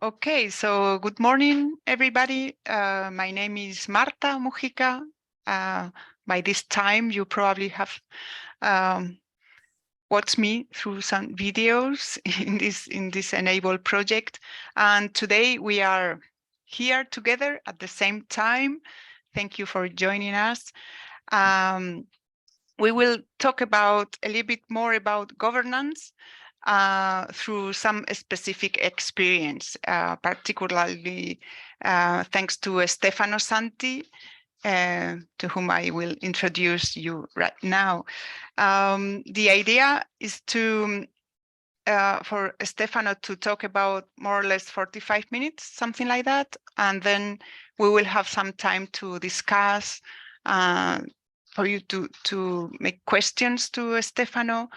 Okay, so good morning, everybody. My name is Marta Múgica. By this time, you probably have watched me through some videos in this Enable project. And today we are here together at the same time. Thank you for joining us. We will talk about a little bit more about governance through some specific experience, particularly thanks to Stefano Santi, to whom I will introduce you right now. The idea is to for Stefano to talk about more or less 45 minutes, something like that, and then we will have some time to discuss, for you to make questions to Stefano.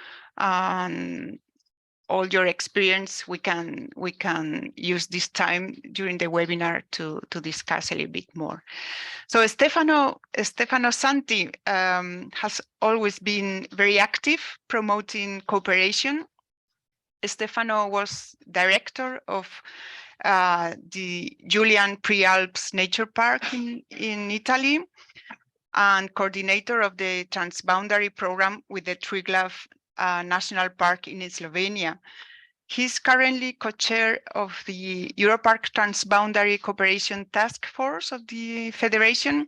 All your experience, we can use this time during the webinar to discuss a little bit more. So Stefano Santi has always been very active promoting cooperation. Stefano was director of the Julian Prealps Nature Park in Italy and coordinator of the transboundary program with the Triglav National Park in Slovenia. He's currently co-chair of the Europark Transboundary Cooperation Task Force of the Federation.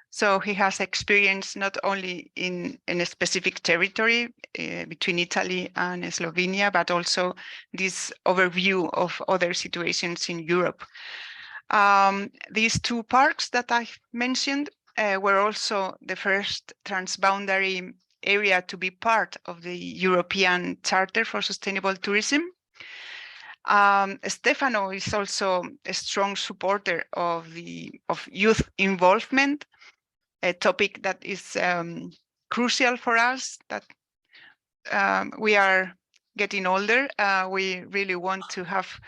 So he has experience not only in a specific territory between Italy and Slovenia, but also this overview of other situations in Europe. These two parks that I mentioned were also the first transboundary area to be part of the European Charter for Sustainable Tourism. Stefano is also a strong supporter of youth involvement, a topic that is crucial for us, that we are getting older. We really want to have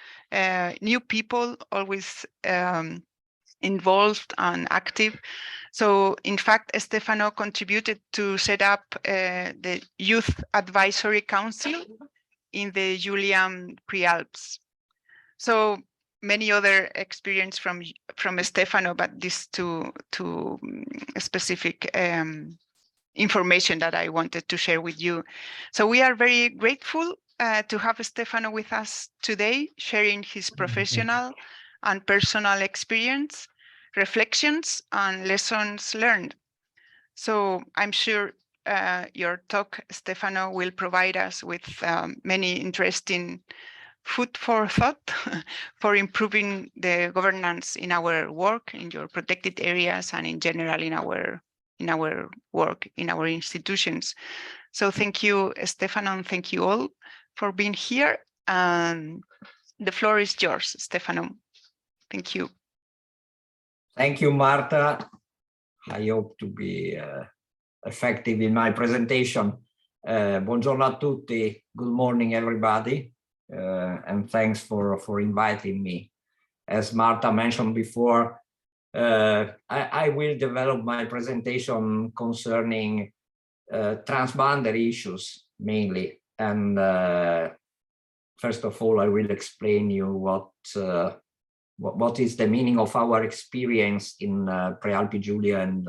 new people always involved and active. So in fact, Stefano contributed to set up the Youth Advisory Council in the Julian Prealps. So many other experience from Stefano, but this to specific information that I wanted to share with you. So we are very grateful to have Stefano with us today, sharing his professional and personal experience, reflections, and lessons learned. So I'm sure your talk, Stefano, will provide us with many interesting food for thought for improving the governance in our work, in your protected areas, and in general in our work, in our institutions. So thank you, Stefano, and thank you all for being here. The floor is yours, Stefano. Thank you. Thank you, Marta. I hope to be effective in my presentation. Buongiorno a tutti. Good morning, everybody. And thanks for inviting me. As Marta mentioned before, I will develop my presentation concerning transboundary issues mainly. And first of all, I will explain you what is the meaning of our experience in Prealpi Giulia and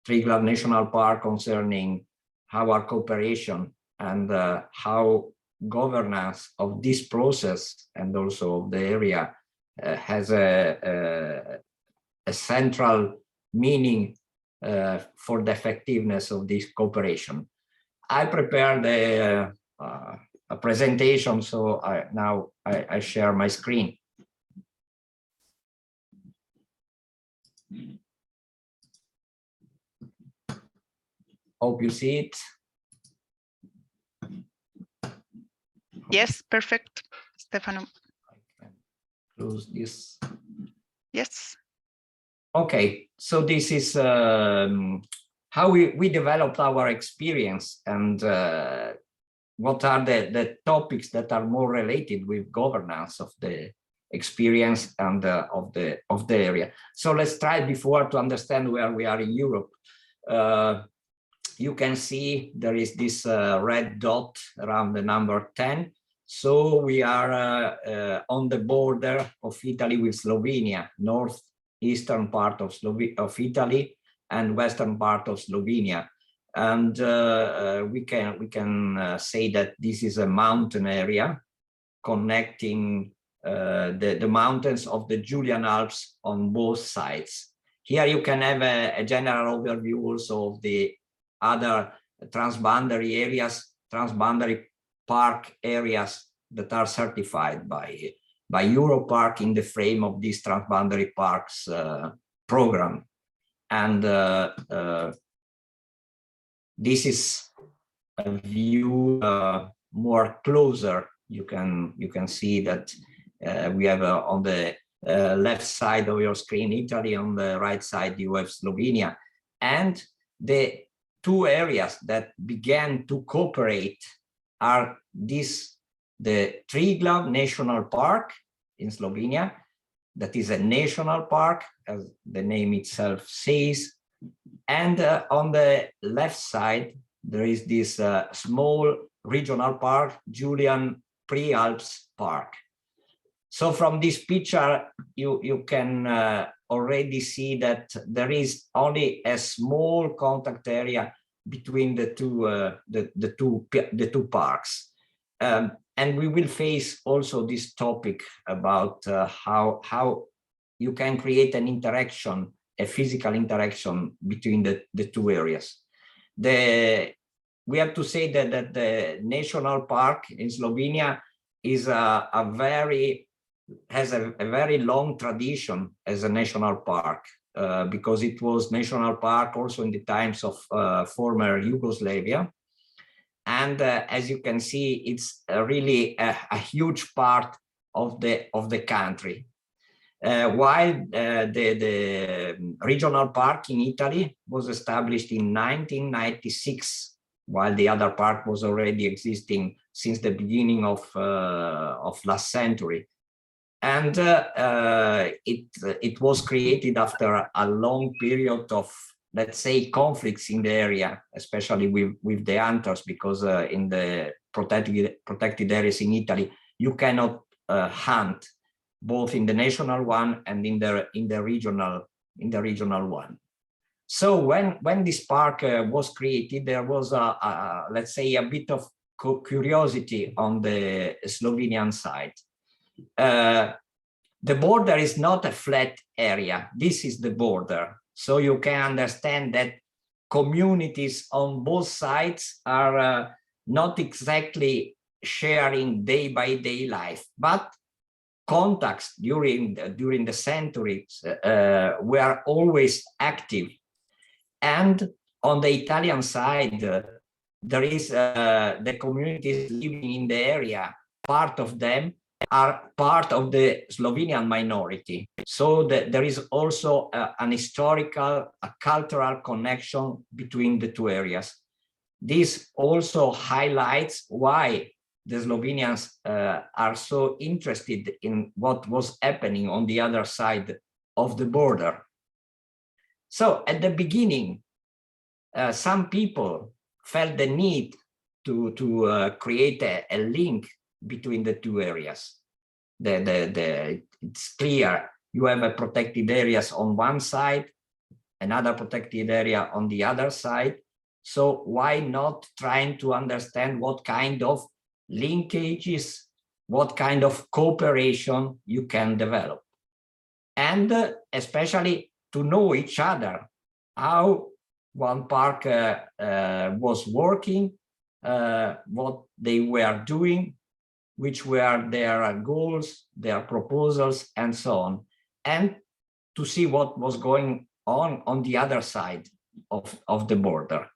Triglav National Park concerning our cooperation and how governance of this process and also of the area has a central meaning for the effectiveness of this cooperation. I prepared a presentation, so now I share my screen. Hope you see it. Yes, perfect, Stefano. I can close this. Yes. Okay, so this is how we developed our experience and what are the topics that are more related with governance of the experience and of the area. So let's try before to understand where we are in Europe. You can see there is this red dot around the number 10. So we are on the border of Italy with Slovenia, northeastern part of Italy and western part of Slovenia. And we can say that this is a mountain area connecting the mountains of the Julian Alps on both sides. Here you can have a general overview also of the other transboundary areas, transboundary park areas that are certified by Europark in the frame of this transboundary parks program. And this is a view more closer. You can see that we have on the left side of your screen Italy, on the right side you have Slovenia, and the two areas that began to cooperate are the Triglav National Park in Slovenia, that is a national park, as the name itself says, and on the left side there is this small regional park, Julian Prealps Park. So from this picture, you can already see that there is only a small contact area between the two parks, and we will face also this topic about how you can create an interaction, a physical interaction between the two areas. We have to say that the national park in Slovenia is has a very long tradition as a national park, because it was national park also in the times of former Yugoslavia. And as you can see, it's really a huge part of the country. While the regional park in Italy was established in 1996, while the other park was already existing since the beginning of last century. And it was created after a long period of, let's say, conflicts in the area, especially with the hunters, because in the protected areas in Italy, you cannot hunt, both in the national one and in the regional one. So when this park was created, there was let's say a bit of curiosity on the Slovenian side. The border is not a flat area. This is the border. So you can understand that communities on both sides are not exactly sharing day-by-day life, but contacts during the centuries were always active. And on the Italian side, there is the communities living in the area. Part of them are part of the Slovenian minority. So there is also an historical, a cultural connection between the two areas. This also highlights why the Slovenians are so interested in what was happening on the other side of the border. So at the beginning, some people felt the need to create a link between the two areas. It's clear you have a protected areas on one side, another protected area on the other side. So why not trying to understand what kind of linkages, what kind of cooperation you can develop, and especially to know each other, how one park was working, what they were doing, which were their goals, their proposals, and so on, and to see what was going on the other side of the border.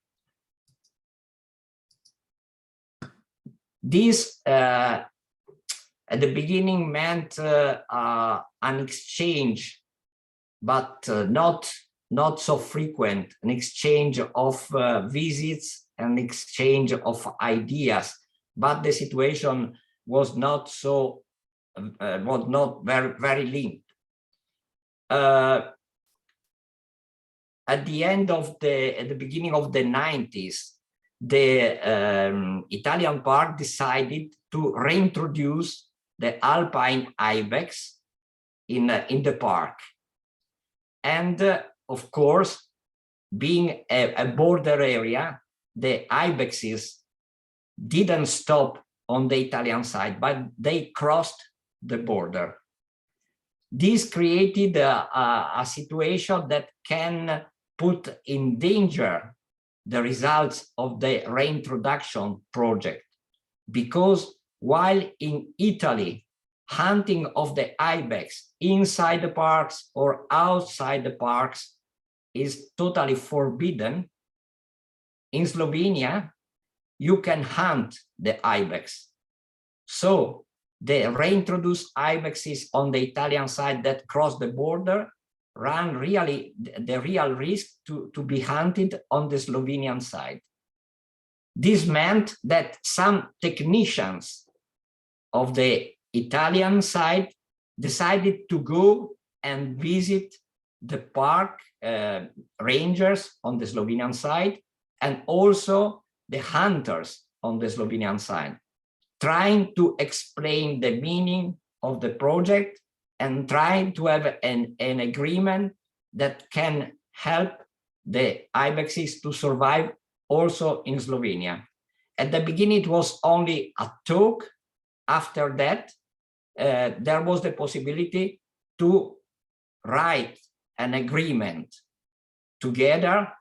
This at the beginning meant an exchange, but not so frequent, an exchange of visits, an exchange of ideas, but the situation was not so, was not very linked. At the beginning of the 90s, the Italian part decided to reintroduce the alpine ibex in the park. And of course, being a border area, the ibexes didn't stop on the Italian side, but they crossed the border. This created a situation that can put in danger the results of the reintroduction project, because while in Italy, hunting of the ibex inside the parks or outside the parks is totally forbidden, in Slovenia, you can hunt the ibex. So the reintroduced ibexes on the Italian side that cross the border run really the real risk to be hunted on the Slovenian side. This meant that some technicians of the Italian side decided to go and visit the park rangers on the Slovenian side and also the hunters on the Slovenian side, trying to explain the meaning of the project and trying to have an agreement that can help the ibexes to survive also in Slovenia. At the beginning, it was only a talk. After that, there was the possibility to write an agreement together,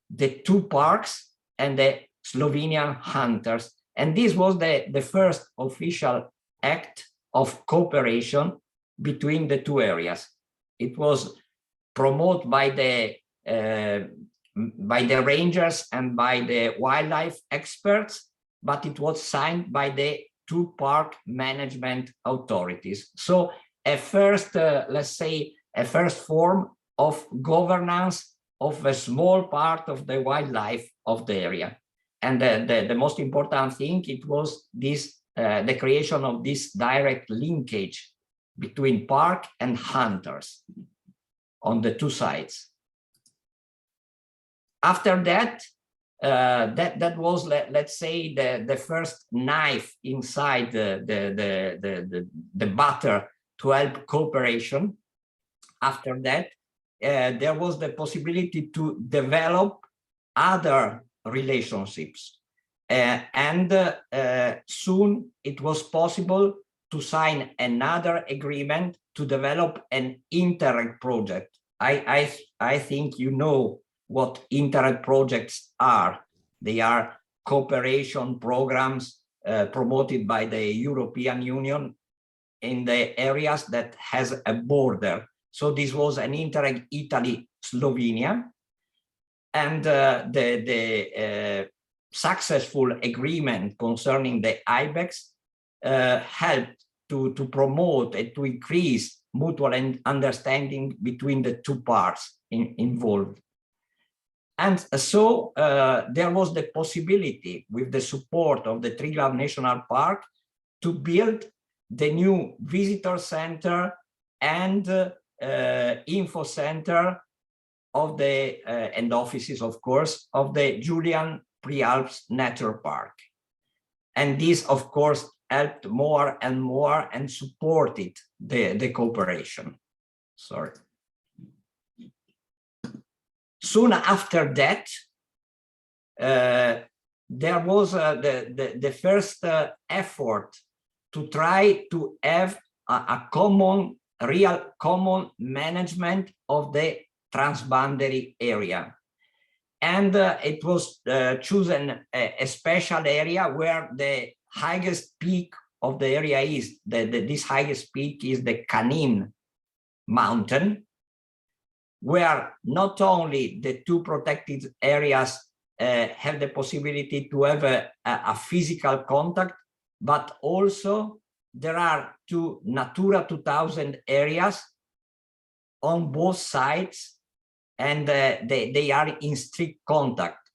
the two parks and the Slovenian hunters. And this was the first official act of cooperation between the two areas. It was promoted by the rangers and by the wildlife experts, but it was signed by the two park management authorities. So a first, let's say, a first form of governance of a small part of the wildlife of the area. And the most important thing, it was this, the creation of this direct linkage between park and hunters on the two sides. After that, that was, let's say, the first knife inside the butter to help cooperation. After that, there was the possibility to develop other relationships. And soon it was possible to sign another agreement to develop an Interreg project. I think you know what Interreg projects are. They are cooperation programs promoted by the European Union in the areas that has a border. So this was an Interreg Italy-Slovenia. And the successful agreement concerning the ibex helped to promote and to increase mutual understanding between the two parts involved. And so there was the possibility, with the support of the Triglav National Park, to build the new visitor center and info center of the and offices, of course, of the Julian Prealps Nature Park. And this, of course, helped more and more and supported the cooperation. Sorry. Soon after that, there was the first effort to try to have a common, real common management of the transboundary area. And it was chosen a special area where the highest peak of the area is. This highest peak is the Kanin mountain, where not only the two protected areas have the possibility to have a physical contact, but also there are two Natura 2000 areas on both sides, and they are in strict contact.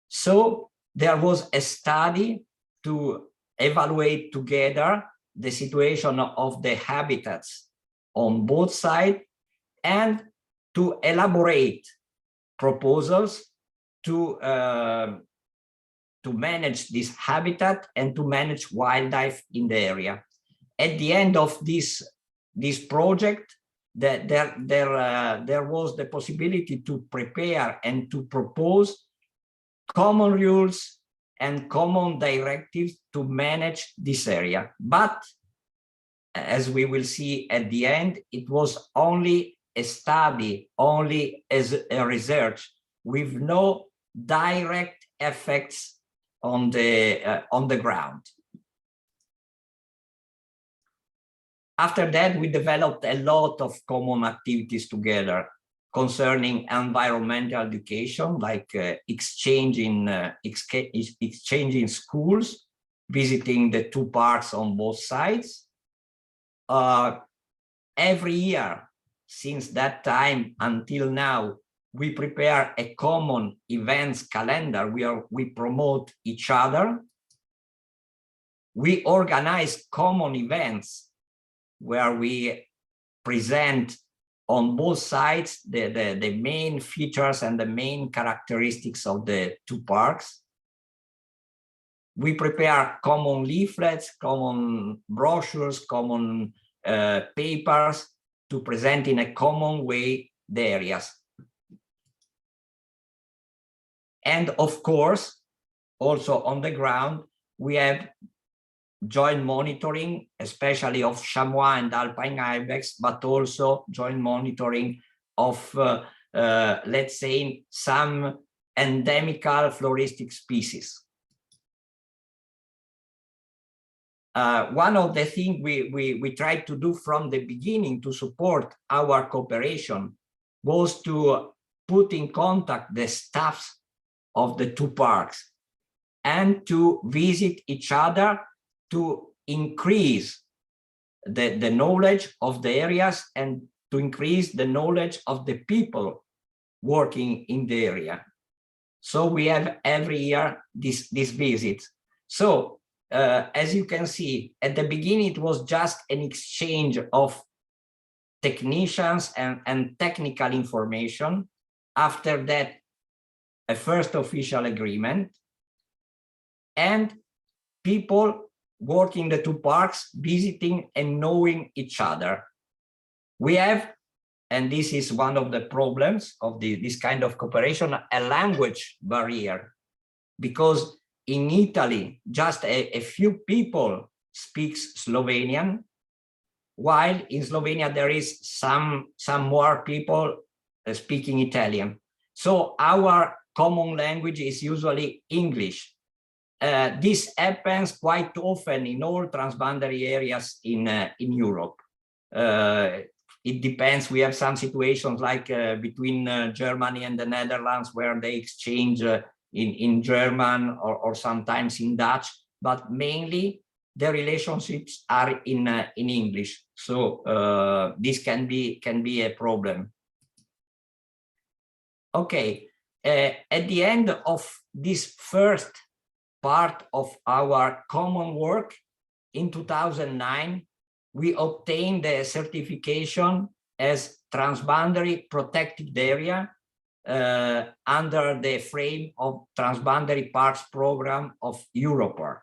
So there was a study to evaluate together the situation of the habitats on both sides and to elaborate proposals to to manage this habitat and to manage wildlife in the area. At the end of this project, there was the possibility to prepare and to propose common rules and common directives to manage this area. But as we will see at the end, it was only a study, only as a research, with no direct effects on the ground. After that, we developed a lot of common activities together concerning environmental education, like exchanging schools, visiting the two parks on both sides. Every year, since that time until now, we prepare a common events calendar where we promote each other. We organize common events where we present on both sides the main features and the main characteristics of the two parks. We prepare common leaflets, common brochures, common papers to present in a common way the areas. And of course, also on the ground, we have joint monitoring, especially of chamois and alpine ibex, but also joint monitoring of, let's say, some endemical floristic species. One of the things we tried to do from the beginning to support our cooperation was to put in contact the staffs of the two parks and to visit each other to increase the knowledge of the areas and to increase the knowledge of the people working in the area. So we have every year this visit. So as you can see, at the beginning, it was just an exchange of technicians and technical information. After that, a first official agreement, and people working the two parks, visiting and knowing each other. We have, and this is one of the problems of this kind of cooperation, a language barrier, because in Italy, just a few people speak Slovenian, while in Slovenia there is some more people speaking Italian. So our common language is usually English. This happens quite often in all transboundary areas in Europe. It depends. We have some situations like between Germany and the Netherlands where they exchange in German or sometimes in Dutch, but mainly the relationships are in English. So this can be a problem. Okay, at the end of this first part of our common work, in 2009, we obtained the certification as transboundary protected area under the frame of Transboundary Parks program of Europark.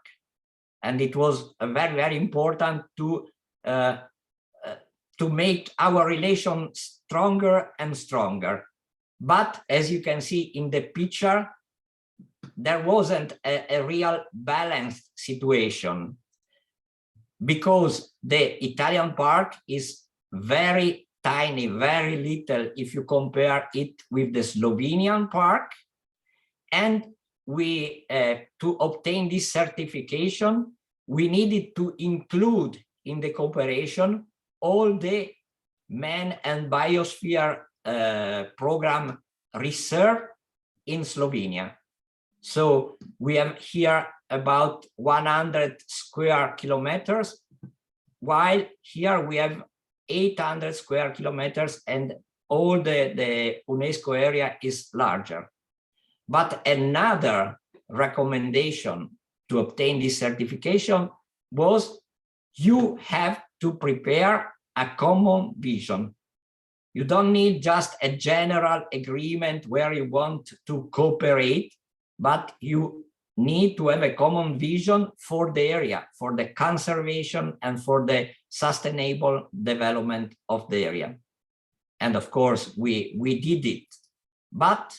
And it was very, very important to make our relation stronger and stronger. But as you can see in the picture, there wasn't a real balanced situation, because the Italian park is very tiny, very little if you compare it with the Slovenian park. And we, to obtain this certification, we needed to include in the cooperation all the man and biosphere program reserve in Slovenia. So we have here about 100 square kilometers, while here we have 800 square kilometers, and all the UNESCO area is larger. But another recommendation to obtain this certification was you have to prepare a common vision. You don't need just a general agreement where you want to cooperate, but you need to have a common vision for the area, for the conservation and for the sustainable development of the area. And of course, we did it. But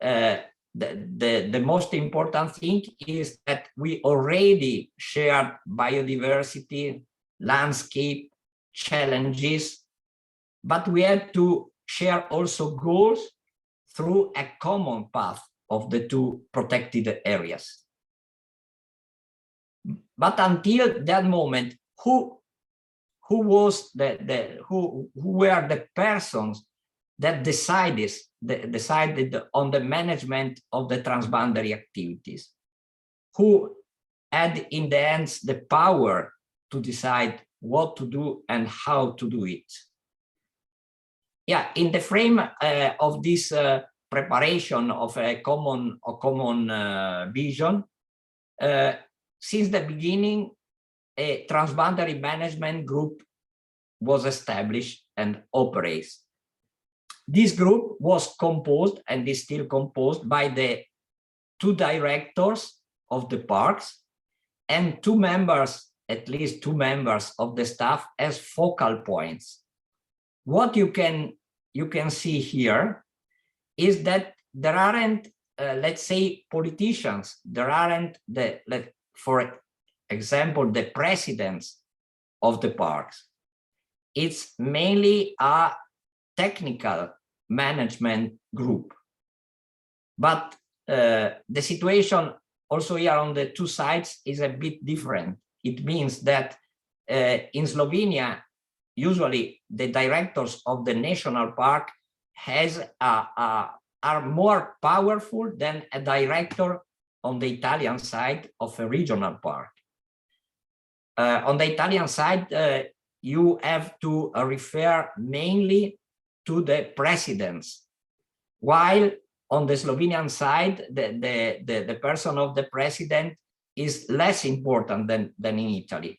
the most important thing is that we already shared biodiversity, landscape, challenges, but we had to share also goals through a common path of the two protected areas. But until that moment, who were the persons that decided on the management of the transboundary activities? Who had in the hands the power to decide what to do and how to do it? Yeah, in the frame of this preparation of a common vision, since the beginning, a transboundary management group was established and operates. This group was composed and is still composed by the two directors of the parks and two members, at least two members of the staff as focal points. What you can see here is that there aren't, let's say, politicians. There aren't for example, the presidents of the parks. It's mainly a technical management group. But the situation also here on the two sides is a bit different. It means that in Slovenia, usually the directors of the national park are more powerful than a director on the Italian side of a regional park. On the Italian side, you have to refer mainly to the presidents, while on the Slovenian side, the person of the president is less important than in Italy.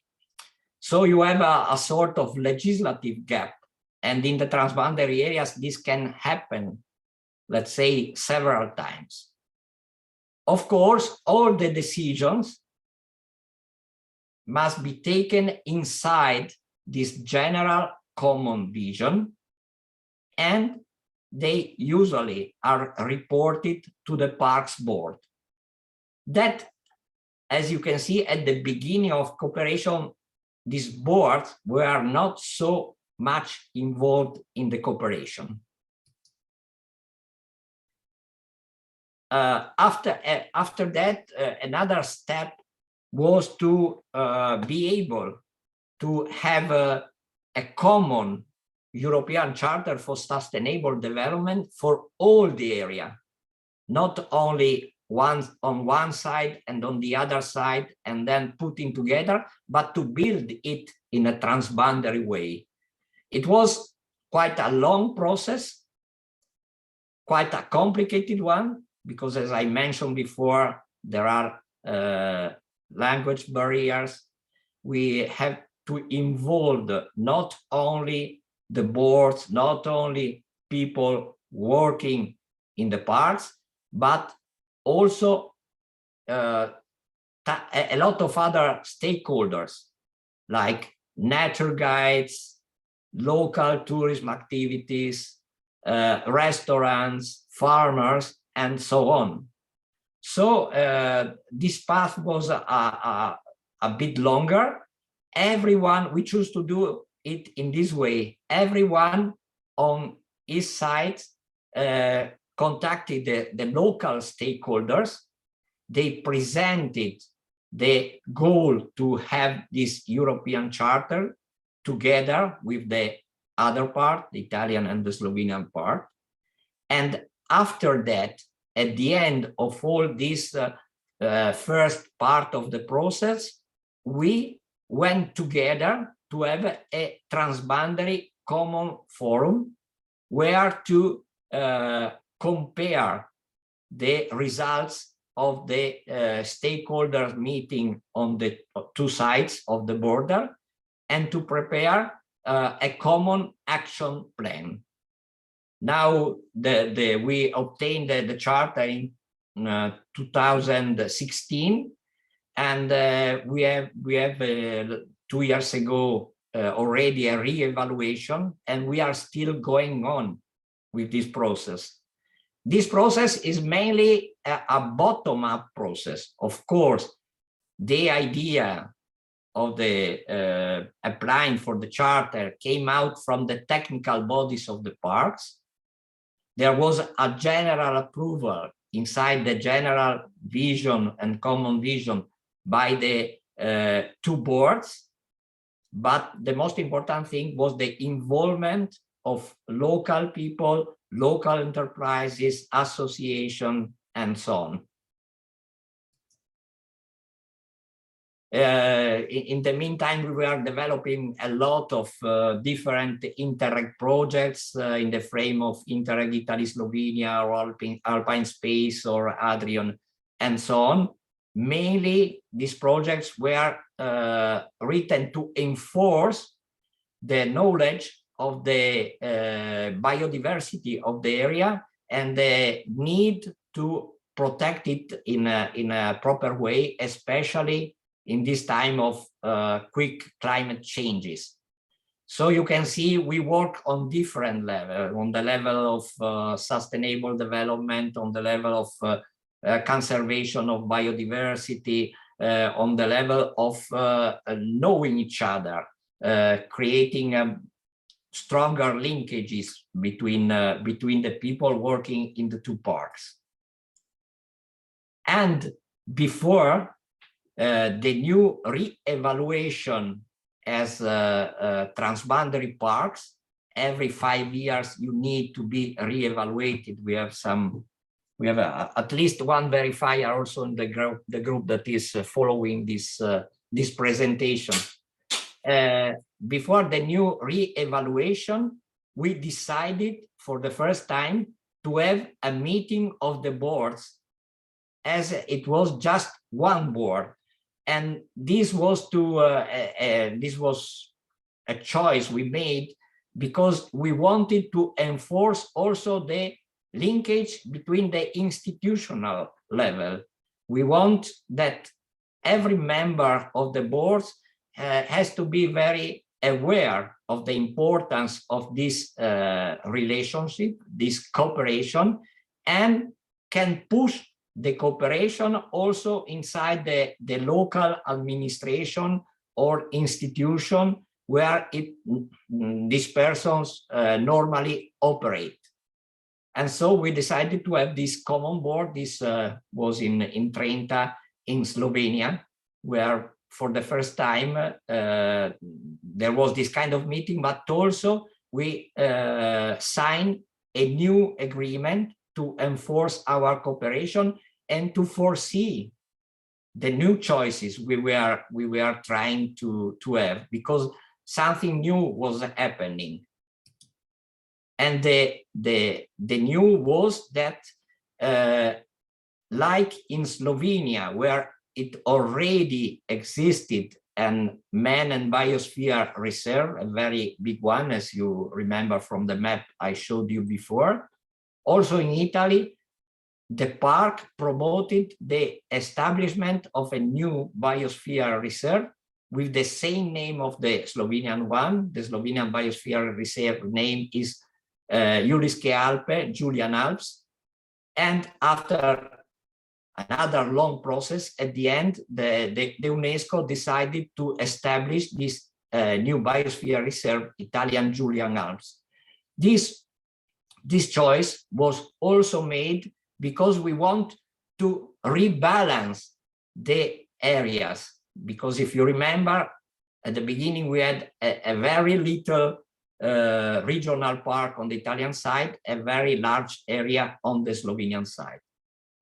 So you have a sort of legislative gap, and in the transboundary areas, this can happen, let's say, several times. Of course, all the decisions must be taken inside this general common vision, and they usually are reported to the Parks Board. That, as you can see at the beginning of cooperation, these boards were not so much involved in the cooperation. After that, another step was to be able to have a common European Charter for Sustainable Development for all the area, not only on one side and on the other side, and then putting together, but to build it in a transboundary way. It was quite a long process, quite a complicated one, because as I mentioned before, there are language barriers. We have to involve not only the boards, not only people working in the parks, but also a lot of other stakeholders, like nature guides, local tourism activities, restaurants, farmers, and so on. So this path was a bit longer. Everyone, we choose to do it in this way. Everyone on his side contacted the local stakeholders. They presented the goal to have this European Charter together with the other part, the Italian and the Slovenian part. And after that, at the end of all this first part of the process, we went together to have a transboundary common forum where to compare the results of the stakeholders meeting on the two sides of the border and to prepare a common action plan. Now we obtained the charter in 2016, and we have 2 years ago already a re-evaluation, and we are still going on with this process. This process is mainly a bottom-up process. Of course, the idea of the applying for the charter came out from the technical bodies of the parks. There was a general approval inside the general vision and common vision by the 2 boards. But the most important thing was the involvement of local people, local enterprises, association, and so on. In the meantime, we were developing a lot of different Interreg projects in the frame of Interreg Italy, Slovenia, or Alpine Space, or Adrian, and so on. Mainly, these projects were written to enforce the knowledge of the biodiversity of the area and the need to protect it in a proper way, especially in this time of quick climate changes. So you can see we work on different levels, on the level of sustainable development, on the level of conservation of biodiversity, on the level of knowing each other, creating stronger linkages between the people working in the 2 parks. And before the new re-evaluation as transboundary parks, every 5 years you need to be re-evaluated. We have at least one verifier also in the group that is following this presentation. Before the new re-evaluation, we decided for the first time to have a meeting of the boards, as it was just one board. And this was a choice we made because we wanted to enforce also the linkage between the institutional level. We want that every member of the boards has to be very aware of the importance of this relationship, this cooperation, and can push the cooperation also inside the local administration or institution where these persons normally operate. And so we decided to have this common board. This was in Trenta, in Slovenia, where for the first time there was this kind of meeting, but also we signed a new agreement to enforce our cooperation and to foresee the new choices we were trying to have, because something new was happening. And the new was that like in Slovenia, where it already existed an man and biosphere reserve, a very big one, as you remember from the map I showed you before. Also in Italy, the park promoted the establishment of a new biosphere reserve with the same name of the Slovenian one. The Slovenian biosphere reserve name is Julijske Alpe, Julian Alps. And after another long process, at the end, the UNESCO decided to establish this new biosphere reserve, Italian Julian Alps. This choice was also made because we want to rebalance the areas. Because if you remember, at the beginning, we had a very little regional park on the Italian side, a very large area on the Slovenian side.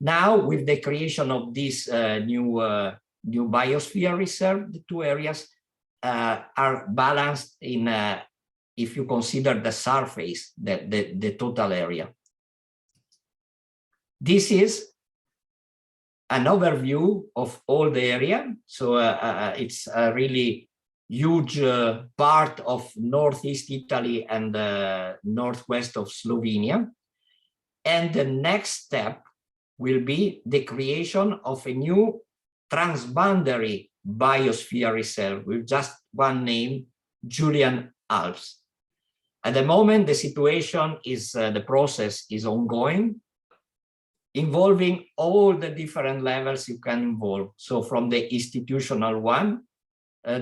Now, with the creation of this new biosphere reserve, the 2 areas are balanced in if you consider the surface, the total area. This is an overview of all the area. So it's a really huge part of Northeast Italy and northwest of Slovenia. And the next step will be the creation of a new transboundary biosphere reserve with just one name, Julian Alps. At the moment, the situation is, the process is ongoing, involving all the different levels you can involve. So from the institutional one,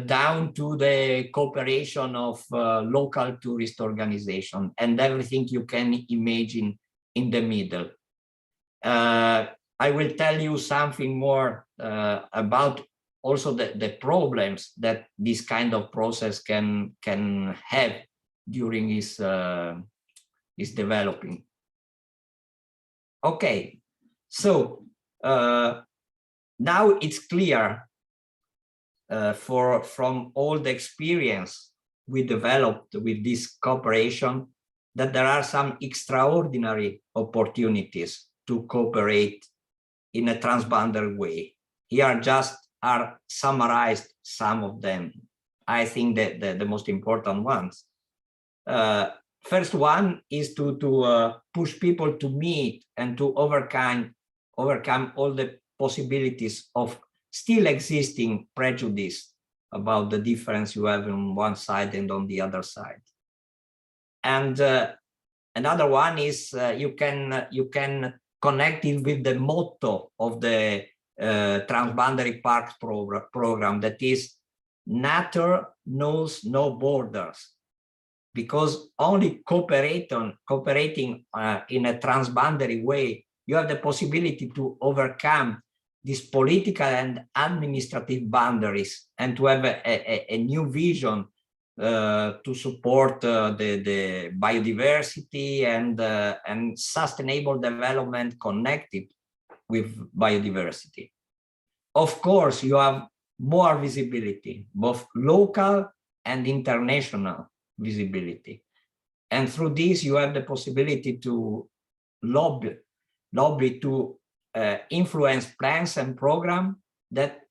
down to the cooperation of local tourist organization and everything you can imagine in the middle. I will tell you something more about also the problems that this kind of process can have during its developing. Okay, so now it's clear from all the experience we developed with this cooperation that there are some extraordinary opportunities to cooperate in a transboundary way. Here just are summarized some of them. I think that the most important ones. First one is to push people to meet and to overcome all the possibilities of still existing prejudice about the difference you have on one side and on the other side. And another one is you can connect it with the motto of the Transboundary Parks program, that is, nature knows no borders, because only cooperating in a transboundary way, you have the possibility to overcome these political and administrative boundaries and to have a new vision to support the biodiversity and sustainable development connected with biodiversity. Of course, you have more visibility, both local and international visibility. And through this, you have the possibility to lobby to influence plans and programs that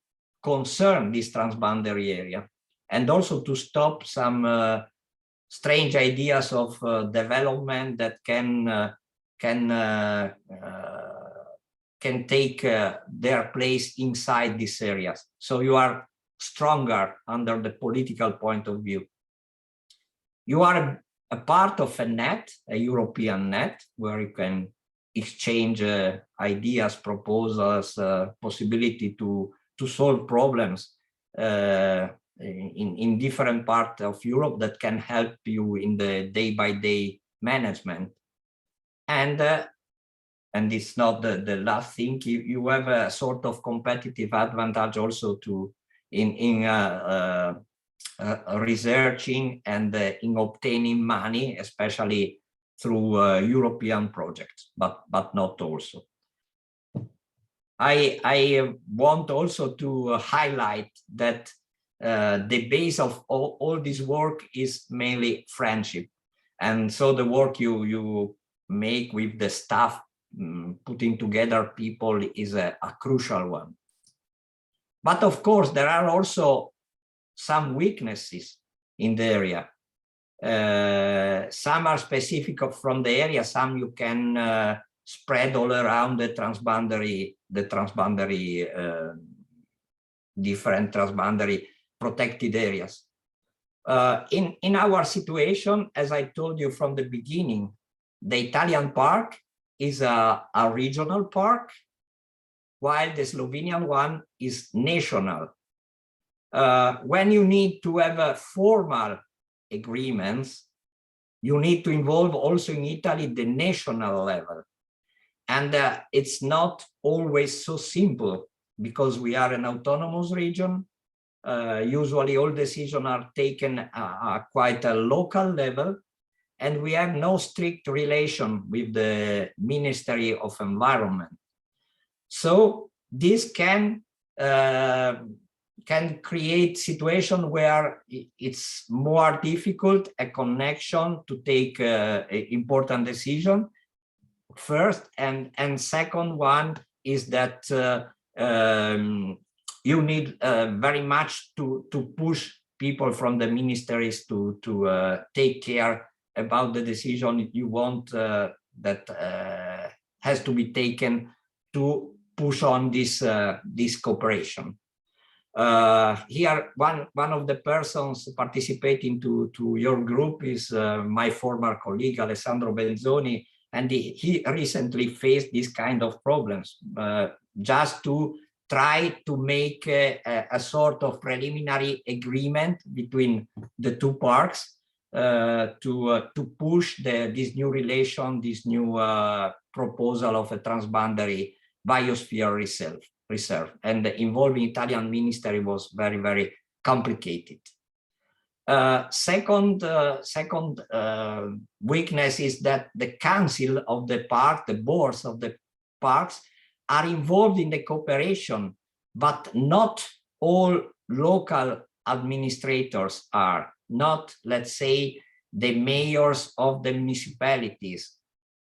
concern this transboundary area, and also to stop some strange ideas of development that can take their place inside these areas. So you are stronger under the political point of view. You are a part of a net, a European net, where you can exchange ideas, proposals, possibility to solve problems in different parts of Europe that can help you in the day-by-day management. And it's not the last thing, you have a sort of competitive advantage also in researching and in obtaining money, especially through European projects, but not also. I want also to highlight that the base of all this work is mainly friendship. And so the work you make with the staff, putting together people, is a crucial one. But of course, there are also some weaknesses in the area. Some are specific from the area, some you can spread all around the transboundary, different transboundary protected areas. In our situation, as I told you from the beginning, the Italian park is a regional park, while the Slovenian one is national. When you need to have formal agreements, you need to involve also in Italy the national level. And it's not always so simple, because we are an autonomous region. Usually all decisions are taken at quite a local level, and we have no strict relation with the Ministry of Environment. So this can create situation where it's more difficult a connection to take an important decision first, and second one is that you need very much to push people from the ministries to take care about the decision you want that has to be taken to push on this cooperation. Here, one of the persons participating to your group is my former colleague Alessandro Benzoni, and he recently faced this kind of problems, just to try to make a sort of preliminary agreement between the two parks to push this new relation, this new proposal of a transboundary biosphere reserve, and involving Italian ministry was very, very complicated. Second weakness is that the council of the park, the boards of the parks, are involved in the cooperation, but not all local administrators are, not, let's say, the mayors of the municipalities.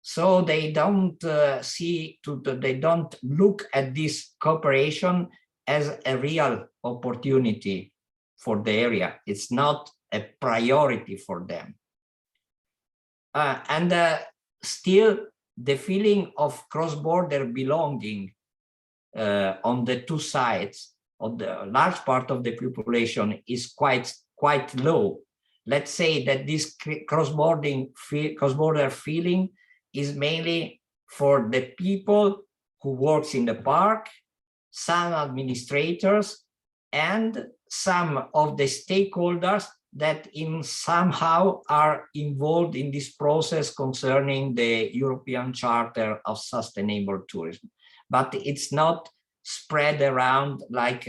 So they don't they don't look at this cooperation as a real opportunity for the area. It's not a priority for them. Still, the feeling of cross-border belonging on the two sides of the large part of the population is quite low. Let's say that this cross-border feeling is mainly for the people who works in the park, some administrators, and some of the stakeholders that somehow are involved in this process concerning the European Charter of Sustainable Tourism. But it's not spread around like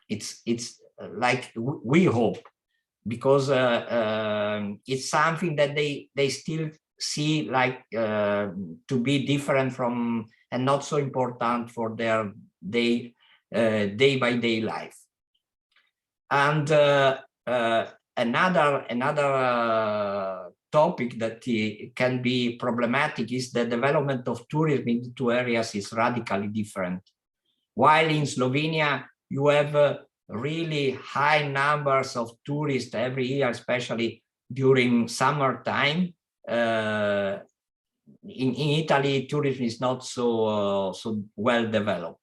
it's like we hope, because it's something that they still see like to be different from and not so important for their day-by-day life. And another topic that can be problematic is the development of tourism in the two areas is radically different. While in Slovenia you have really high numbers of tourists every year, especially during summertime. In Italy, tourism is not so well developed,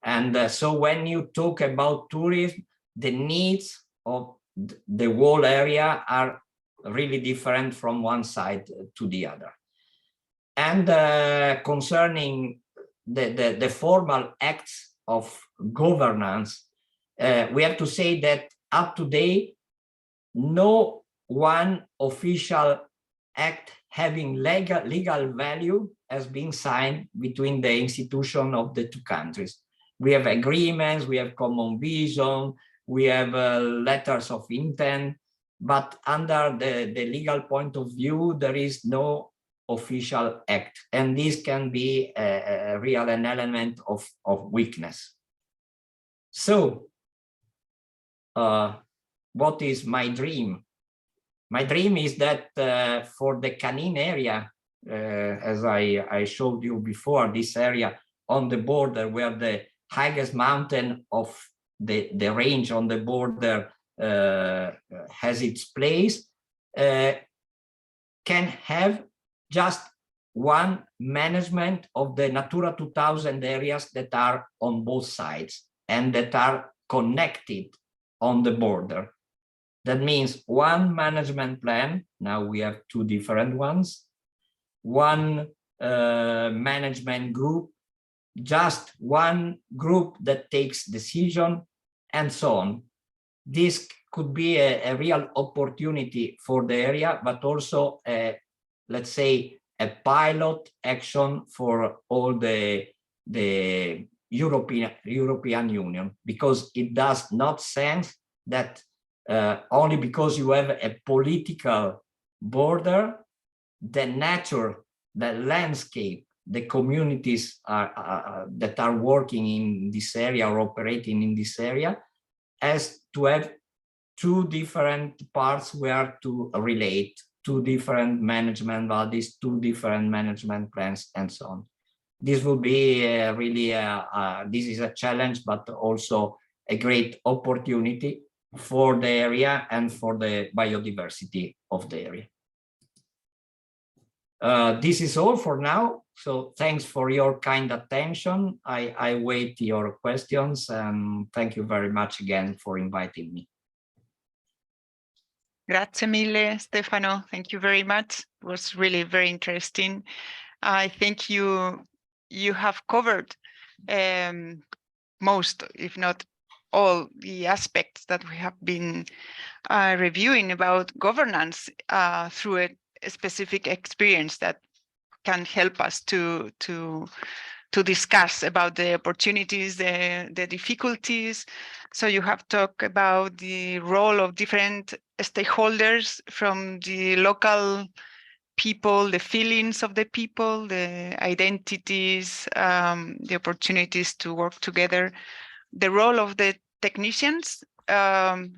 and so when you talk about tourism, the needs of the whole area are really different from one side to the other. And concerning the formal acts of governance, we have to say that up to date, no one official act having legal value has been signed between the institution of the two countries. We have agreements, we have common vision, we have letters of intent, but under the legal point of view, there is no official act, and this can be a real an element of weakness. So, what is my dream? My dream is that for the Canine area, as I showed you before, this area on the border where the highest mountain of the range on the border has its place, can have just one management of the Natura 2000 areas that are on both sides and that are connected on the border. That means one management plan. Now we have two different ones. One management group, just one group that takes decision, and so on. This could be a real opportunity for the area, but also, let's say, a pilot action for all the European Union, because it does not sense that only because you have a political border, the nature, the landscape, the communities that are working in this area or operating in this area has to have two different parts where to relate, two different management bodies, two different management plans, and so on. This will be really, this is a challenge, but also a great opportunity for the area and for the biodiversity of the area. This is all for now. So thanks for your kind attention. I wait your questions, and thank you very much again for inviting me. Grazie mille, Stefano. Thank you very much. It was really very interesting. I think you have covered most, if not all, the aspects that we have been reviewing about governance through a specific experience that can help us to discuss about the opportunities, the difficulties. So you have talked about the role of different stakeholders, from the local people, the feelings of the people, the identities, the opportunities to work together, the role of the technicians,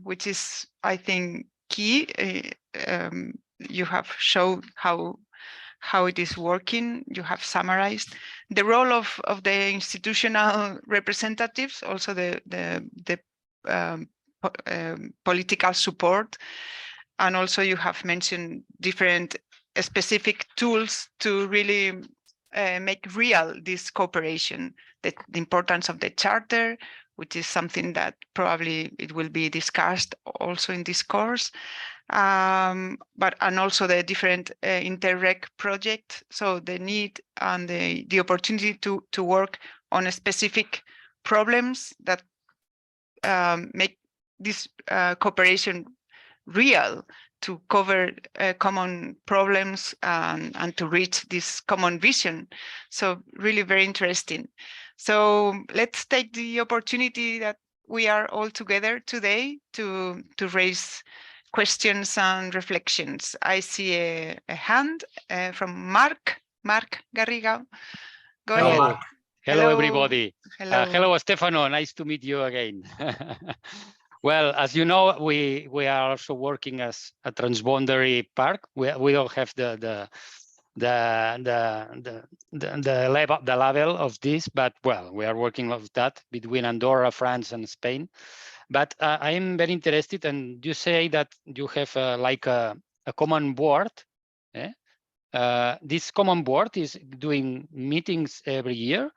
which is, I think, key. You have shown how it is working. You have summarized the role of the institutional representatives, also the political support, and also you have mentioned different specific tools to really make real this cooperation, the importance of the charter, which is something that probably it will be discussed also in this course, and also the different Interreg projects. So the need and the opportunity to work on a specific problems that make this cooperation real, to cover common problems and to reach this common vision. So really very interesting. So let's take the opportunity that we are all together today to raise questions and reflections. I see a hand from Mark Garriga. Go Hello. ahead. Hello, Hello, everybody. Hello. Stefano. Nice to meet you again. Well, as you know, we are also working as a transboundary park. We don't have the level of this, but well, we are working on that between Andorra, France, and Spain. But I am very interested, and you say that you have like a common board. This common board is doing meetings every year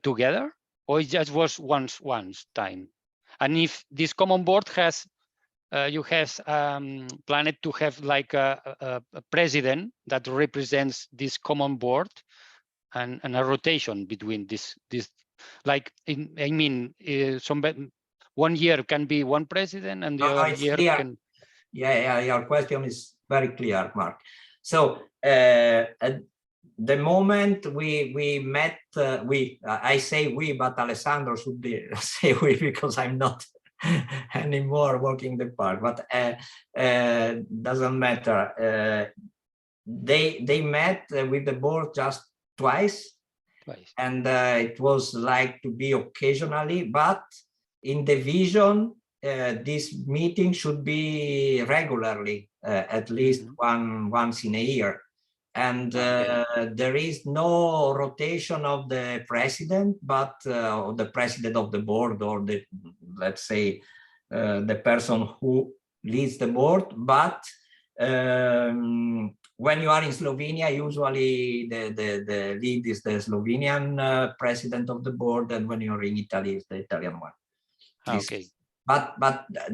together, or it just was once time? And if this common board has, you have planned to have like a president that represents this common board, and a rotation between this like I mean, one year can be one president, and the other year clear. can. Yeah, your question is very clear, Mark. So at the moment we met, I say we, but Alessandro should say we, because I'm not anymore working the park, but doesn't matter. They met with the board just twice. And it was like to be occasionally, but in the vision, this meeting should be regularly, at least once in a year. And there is no rotation of the president, but the president of the board, or the, let's say, the person who leads the board. But when you are in Slovenia, usually the lead is the Slovenian president of the board, and when you're in Italy, it's the Italian one. Okay. But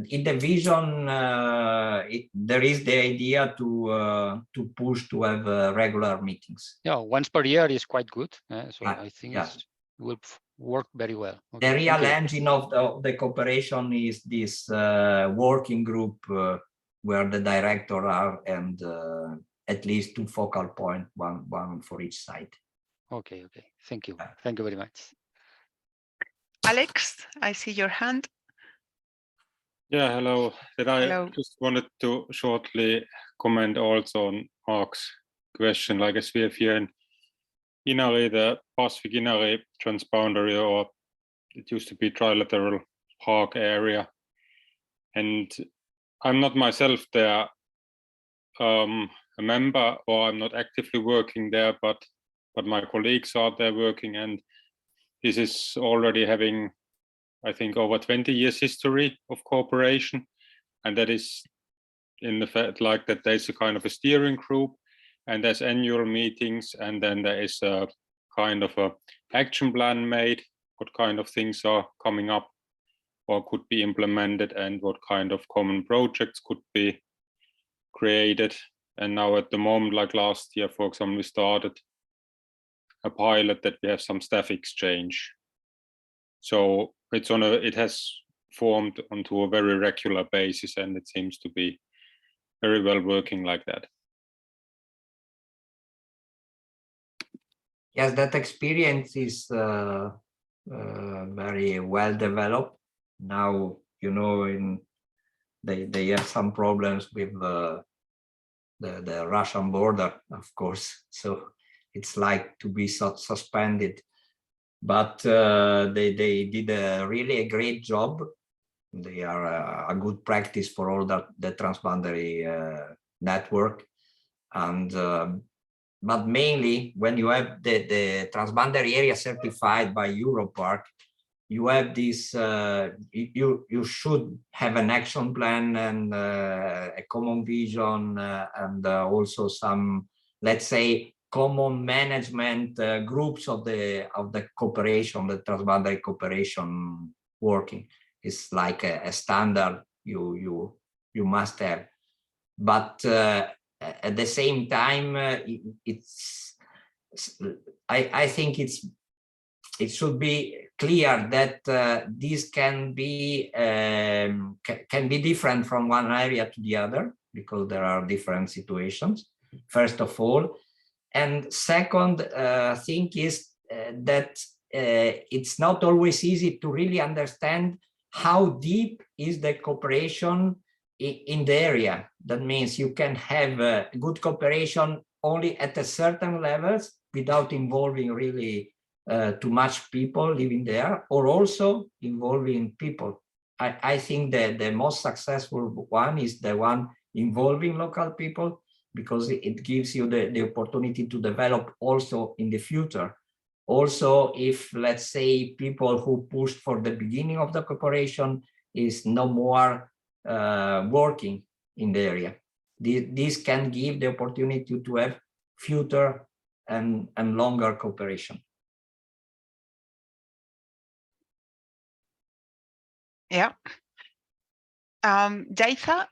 in the vision, there is the idea to push to have regular meetings. Yeah, once per year is quite good. So I think it will work very well. Okay, the real engine of the cooperation is this working group where the director are, and at least 2 focal points, one for each side. Okay. Thank you. Thank you very much. Alex, I see your hand. Yeah, hello. I just wanted to shortly comment also on Mark's question. Like, as we have here in ENA, the Pacific ENA transboundary, or it used to be trilateral park area. And I'm not myself there a member, or I'm not actively working there, but my colleagues are there working, and this is already having, I think, over 20 years history of cooperation. And that is in the fact like that there's a kind of a steering group, and there's annual meetings, and then there is a kind of a action plan made, what kind of things are coming up or could be implemented, and what kind of common projects could be created. And now at the moment, like last year, for example, we started a pilot that we have some staff exchange. So it has formed onto a very regular basis, and it seems to be very well working like that. Yes, that experience is very well developed. Now, you know, they have some problems with the Russian border, of course. So it's like to be suspended. But they did really a great job. They are a good practice for all the transboundary network. And but mainly when you have the transboundary area certified by Europark, you have this, you should have an action plan and a common vision and also some, let's say, common management groups of the cooperation, the transboundary cooperation working. It's like a standard you must have. But at the same time, I think it should be clear that this can be different from one area to the other, because there are different situations, first of all. And second thing is that it's not always easy to really understand how deep is the cooperation in the area. That means you can have good cooperation only at a certain levels without involving really too much people living there, or also involving people. I think that the most successful one is the one involving local people, because it gives you the opportunity to develop also in the future. Also, if, let's say, people who pushed for the beginning of the cooperation is no more working in the area, this can give the opportunity to have future and longer cooperation. Yeah. Jaisa?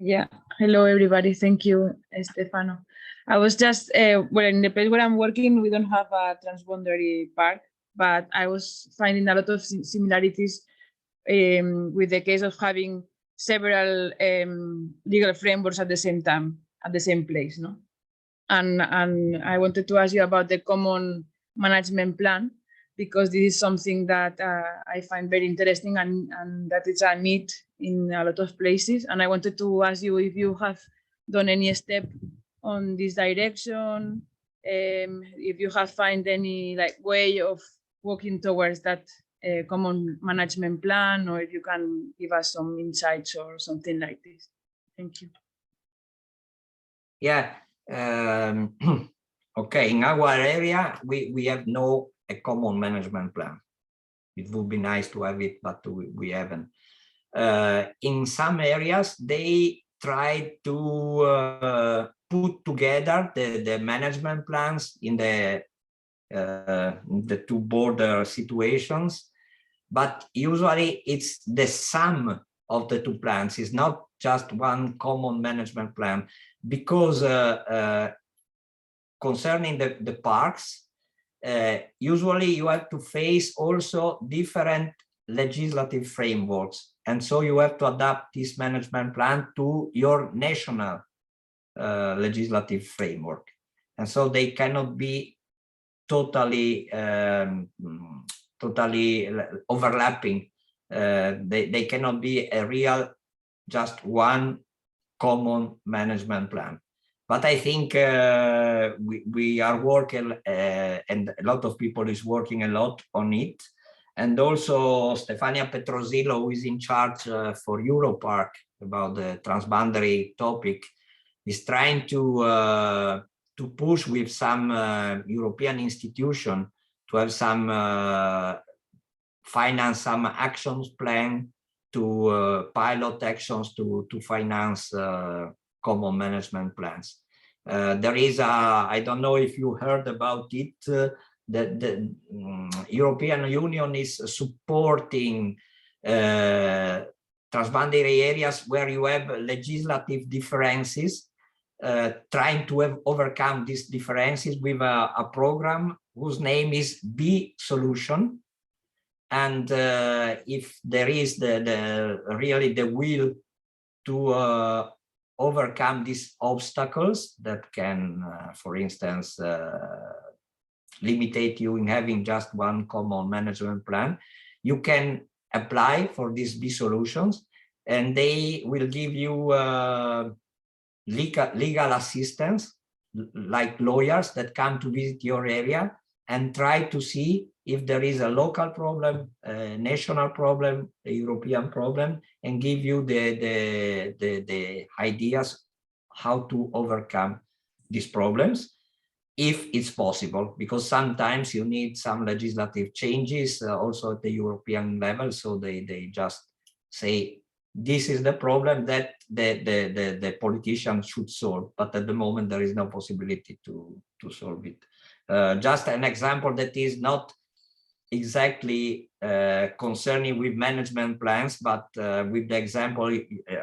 Yeah, hello everybody. Thank you, Stefano. I was just, well, in the place where I'm working, we don't have a transboundary park, but I was finding a lot of similarities with the case of having several legal frameworks at the same time, at the same place, no? And I wanted to ask you about the common management plan, because this is something that I find very interesting and that it's a need in a lot of places. And I wanted to ask you if you have done any step on this direction, if you have found any way of working towards that common management plan, or if you can give us some insights or something like this. Thank you. Yeah. Okay, in our area, we have no a common management plan. It would be nice to have it, but we haven't. In some areas, they try to put together the management plans in the two border situations, but usually it's the sum of the two plans. It's not just one common management plan, because concerning the parks, usually you have to face also different legislative frameworks. And so you have to adapt this management plan to your national legislative framework. And so they cannot be totally overlapping. They cannot be a real, just one common management plan. But I think we are working, and a lot of people is working a lot on it. And also Stefania Petrosillo, who is in charge for Europark about the transboundary topic, is trying to push with some European institution to have some finance some actions plan to pilot actions to finance common management plans. There is I don't know if you heard about it, that the European Union is supporting transboundary areas where you have legislative differences, trying to overcome these differences with a program whose name is B Solution. And if there is really the will to overcome these obstacles that can, for instance, limitate you in having just one common management plan, you can apply for these B solutions, and they will give you legal assistance, like lawyers that come to visit your area and try to see if there is a local problem, a national problem, a European problem, and give you the ideas how to overcome these problems, if it's possible, because sometimes you need some legislative changes also at the European level. So they just say, this is the problem that the politician should solve, but at the moment there is no possibility to solve it. Just an example that is not exactly concerning with management plans, but with the example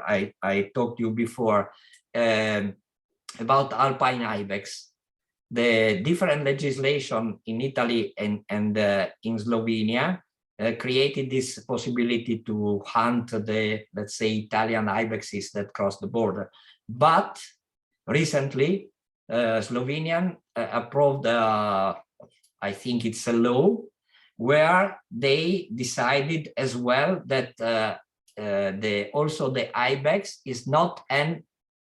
I talked to you before about alpine ibex. The different legislation in Italy and in Slovenia created this possibility to hunt the, let's say, Italian ibexes that cross the border. But recently, Slovenian approved, I think it's a law, where they decided as well that also the ibex is not an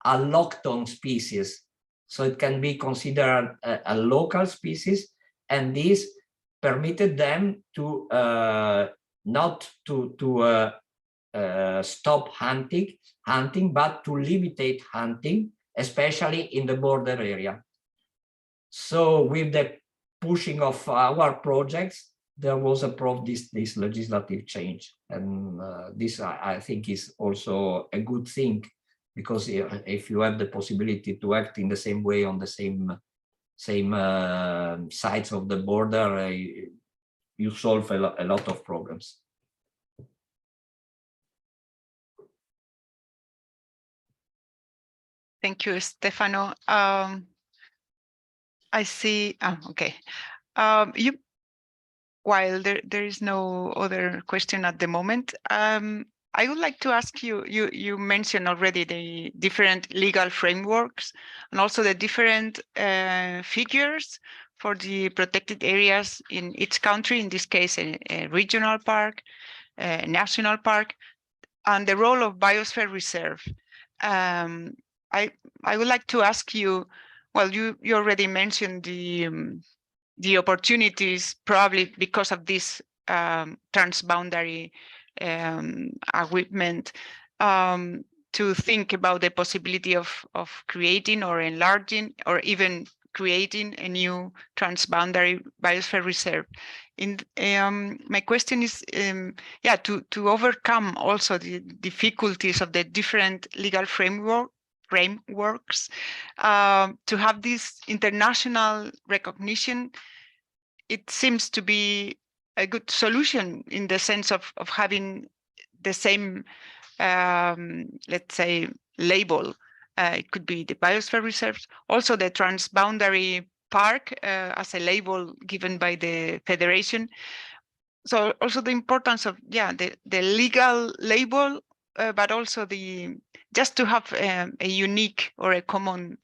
allochthon species. So it can be considered a local species, and this permitted them to not to stop hunting, but to limit hunting, especially in the border area. So with the pushing of our projects, there was approved this legislative change, and this I think is also a good thing. Because if you have the possibility to act in the same way on the same sides of the border, you solve a lot of problems. Thank you, Stefano. I see. Okay. While there is no other question at the moment, I would like to ask you, you mentioned already the different legal frameworks and also the different figures for the protected areas in each country, in this case, a regional park, a national park, and the role of biosphere reserve. I would like to ask you, well, you already mentioned the opportunities, probably because of this transboundary agreement, to think about the possibility of creating or enlarging or even creating a new transboundary biosphere reserve. My question is, to overcome also the difficulties of the different legal frameworks, to have this international recognition. It seems to be a good solution in the sense of having the same, let's say, label. It could be the biosphere reserves, also the transboundary park as a label given by the federation. So also the importance of the legal label, but also just to have a unique or a common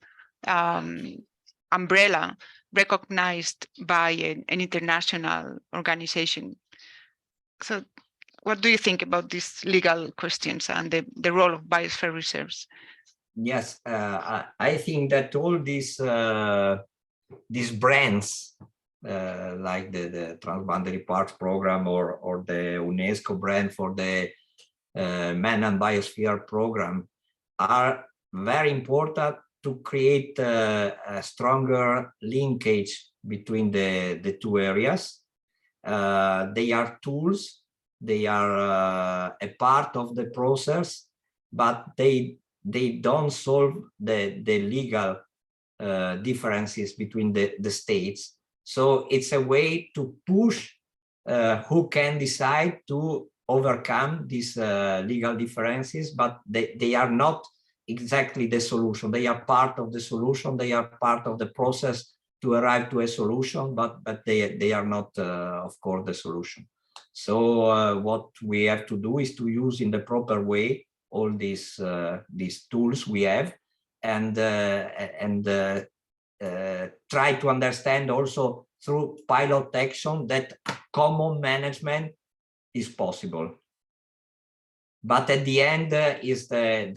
umbrella recognized by an international organization. So what do you think about these legal questions and the role of biosphere reserves? Yes, I think that all these brands, like the Transboundary Parks Program or the UNESCO brand for the Man and Biosphere Program, are very important to create a stronger linkage between the two areas. They are tools, they are a part of the process, but they they don't solve the legal differences between the states. So it's a way to push who can decide to overcome these legal differences, but they are not exactly the solution. They are part of the solution. They are part of the process to arrive to a solution, but they are not, of course, the solution. So what we have to do is to use in the proper way all these tools we have, and try to understand also through pilot action that common management is possible. But at the end is the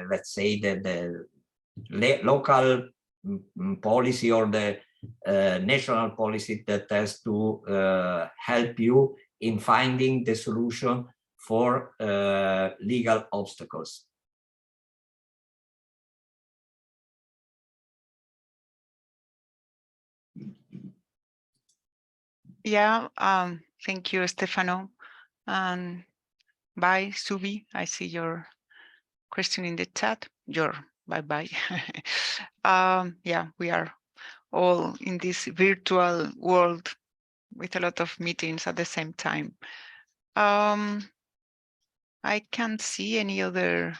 let's say the local policy or the national policy that has to help you in finding the solution for legal obstacles. Yeah, thank you, Stefano. And bye, Subi. I see your question in the chat. Your bye-bye. Yeah, we are all in this virtual world with a lot of meetings at the same time. I can't see any other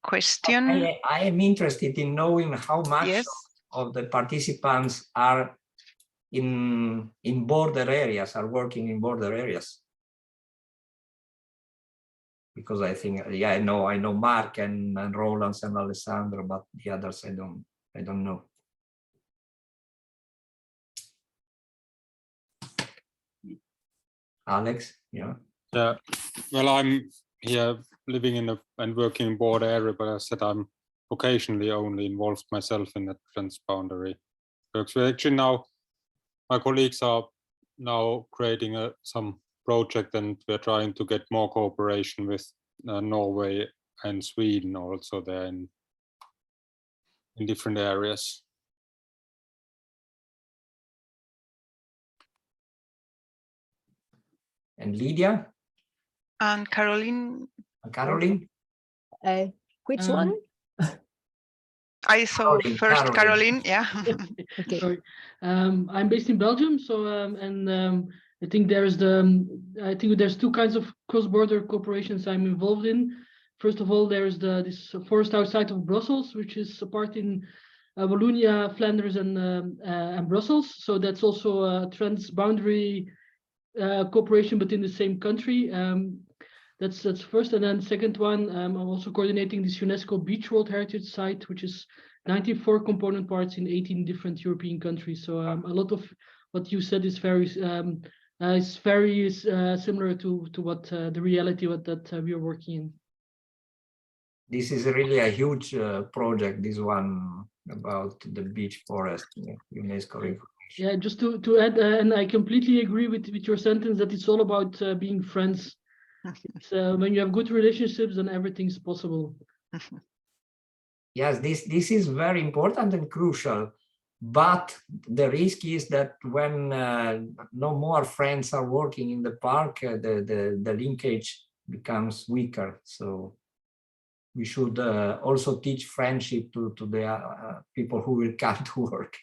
question. I am interested in knowing how much of the participants are in border areas, are working in border areas. Because I think, yeah, I know Mark and Roland and Alessandro, but the others I don't know. Alex, yeah. Yeah, well, I'm here living in and working in border area, but I said I'm occasionally only involved myself in the transboundary works. We actually now, my colleagues are now creating some project, and we're trying to get more cooperation with Norway and Sweden also there in different areas. And Lydia? And Caroline? Caroline? Which one? I saw first Caroline, yeah. Okay. Sorry. I'm based in Belgium, so I think there's two kinds of cross-border corporations I'm involved in. First of all, there's this forest outside of Brussels, which is a part in Wallonia, Flanders, and Brussels. So that's also a transboundary cooperation, but in the same country. That's first, and then second one, I'm also coordinating this UNESCO Beach World Heritage Site, which is 94 component parts in 18 different European countries. So a lot of what you said is very similar to what the reality that we are working in. This is really a huge project, this one about the beach forest, UNESCO information. Yeah, just to add, and I completely agree with your sentence that it's all about being friends. It's, when you have good relationships, then everything's possible. Yes, this is very important and crucial, but the risk is that when no more friends are working in the park, the linkage becomes weaker. So we should also teach friendship to the people who will come to work.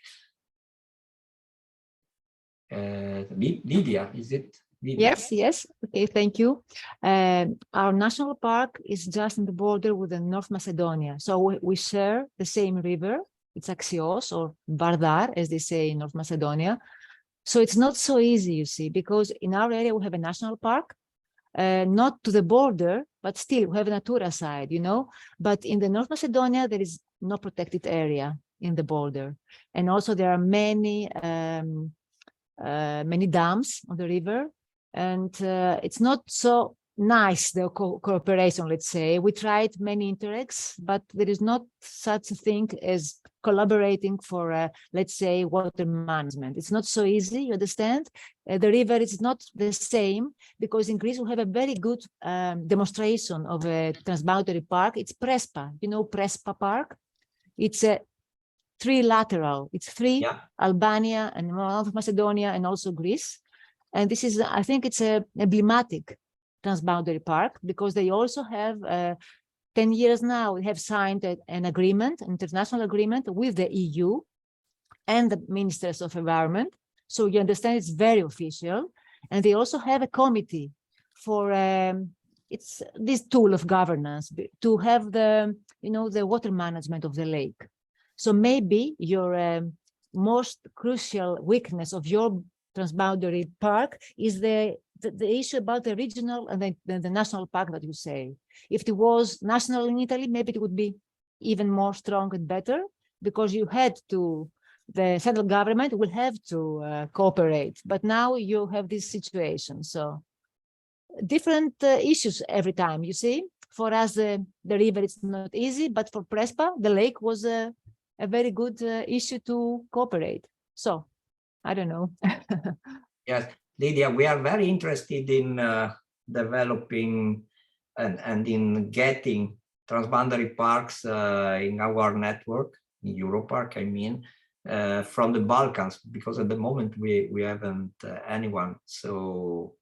Lydia, is it? Lydia? Yes. Okay, thank you. Our national park is just in the border with the North Macedonia. So we share the same river. It's Axios or Vardar, as they say in North Macedonia. So it's not so easy, you see, because in our area we have a national park, not to the border, but still we have a Natura side, But in the North Macedonia, there is no protected area in the border. And also there are many dams on the river. And it's not so nice, the cooperation, let's say. We tried many interacts, but there is not such a thing as collaborating for, let's say, water management. It's not so easy, you understand? The river is not the same, because in Greece we have a very good demonstration of a transboundary park. It's Prespa, Prespa Park. It's a trilateral. It's three, Albania and North Macedonia and also Greece. And this is, I think it's emblematic transboundary park, because they also have 10 years now, we have signed an agreement, an international agreement with the EU and the ministers of environment. So you understand it's very official. And they also have a committee for it's this tool of governance to have the, the water management of the lake. So maybe your most crucial weakness of your transboundary park is the issue about the regional and the national park that you say. If it was national in Italy, maybe it would be even more strong and better, because you had to, the federal government will have to cooperate. But now you have this situation. So different issues every time, you see. For us, the river is not easy, but for Prespa, the lake was a very good issue to cooperate. So I don't know. Yes, Lydia, we are very interested in developing and in getting transboundary parks in our network, in Europark, I mean, from the Balkans, because at the moment we haven't anyone. So,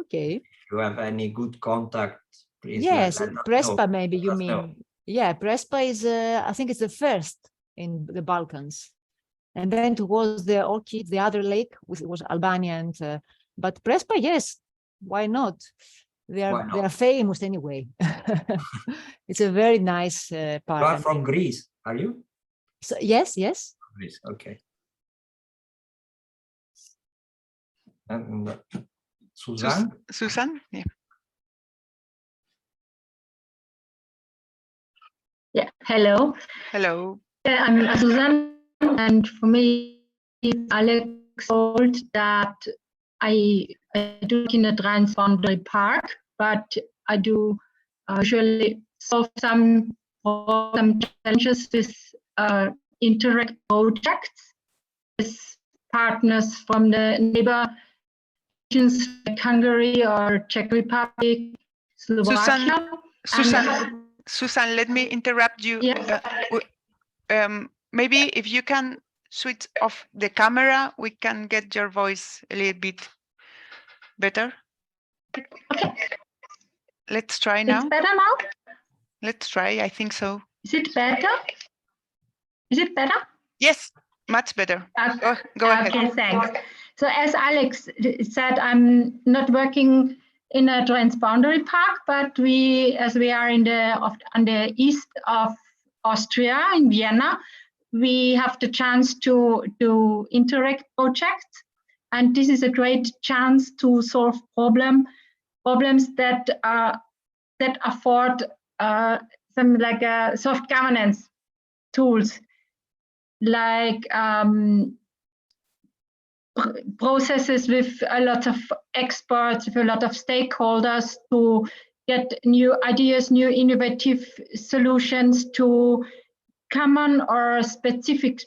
okay. If you have any good contact, please. Yes, let us Prespa, know. maybe you mean. Know. Yeah, Prespa is, I think it's the first in the Balkans. And then it was the Orchid, the other lake, which was Albania, and but Prespa, yes, why not? They are famous anyway. It's a very nice park. You are from Greece, are you? So, yes. Greece, okay. And Susan? Susan, yeah. Yeah, hello. Hello. I'm Susan, and for me, Alex told that I do work in a transboundary park, but I do usually solve some challenges with interact projects with partners from the neighbor regions like Hungary or Czech Republic, Slovakia. Susan, let me interrupt you. Yes. Maybe if you can switch off the camera, we can get your voice a little bit better. Okay. Let's try now. It's better now? Let's try, I think so. Is it better? Is it better? Yes, much better. Go ahead. Okay, thanks. So as Alex said, I'm not working in a transboundary park, but as we are on the east of Austria in Vienna, we have the chance to interact projects, and this is a great chance to solve problems that afford some like soft governance tools, like processes with a lot of experts, with a lot of stakeholders to get new ideas, new innovative solutions to common or specific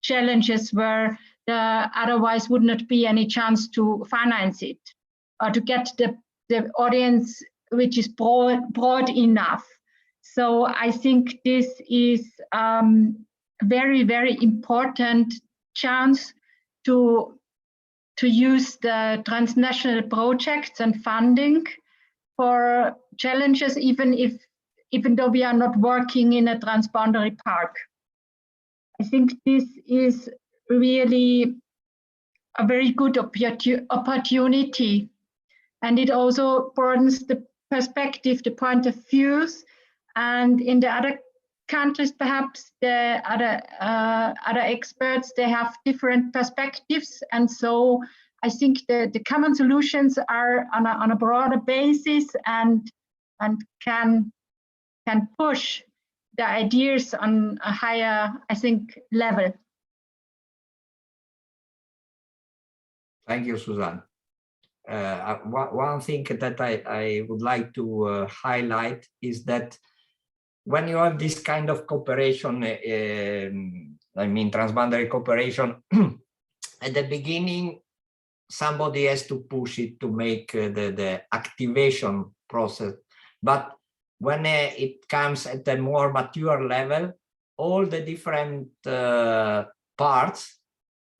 challenges where there otherwise would not be any chance to finance it or to get the audience which is broad enough. So I think this is very, very important chance to use the transnational projects and funding for challenges, even though we are not working in a transboundary park. I think this is really a very good opportunity, and it also broadens the perspective, the point of views, and in the other countries, perhaps the other experts, they have different perspectives, and so I think the common solutions are on a broader basis and can push the ideas on a higher, I think, level. Thank you, Susan. One thing that I would like to highlight is that when you have this kind of cooperation, I mean transboundary cooperation, at the beginning, somebody has to push it to make the activation process. But when it comes at a more mature level, all the different parts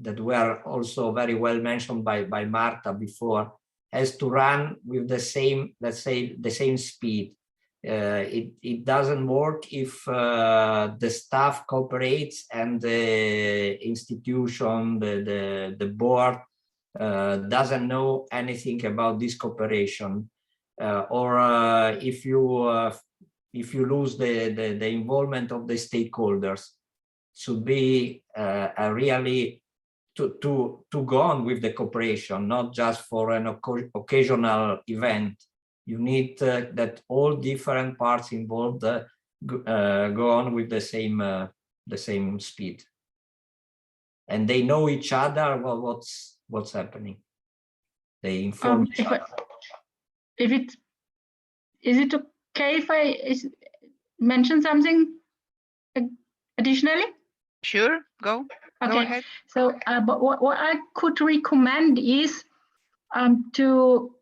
that were also very well mentioned by Marta before, has to run with the same, let's say, the same speed. It doesn't work if the staff cooperates and the institution, the board doesn't know anything about this cooperation, or if you lose the involvement of the stakeholders. Should be really to go on with the cooperation, not just for an occasional event. You need that all different parts involved go on with the same speed, and they know each other. Well, what's happening? They inform each other. Is it okay if I mention something additionally? Sure, go ahead. So, but what I could recommend is to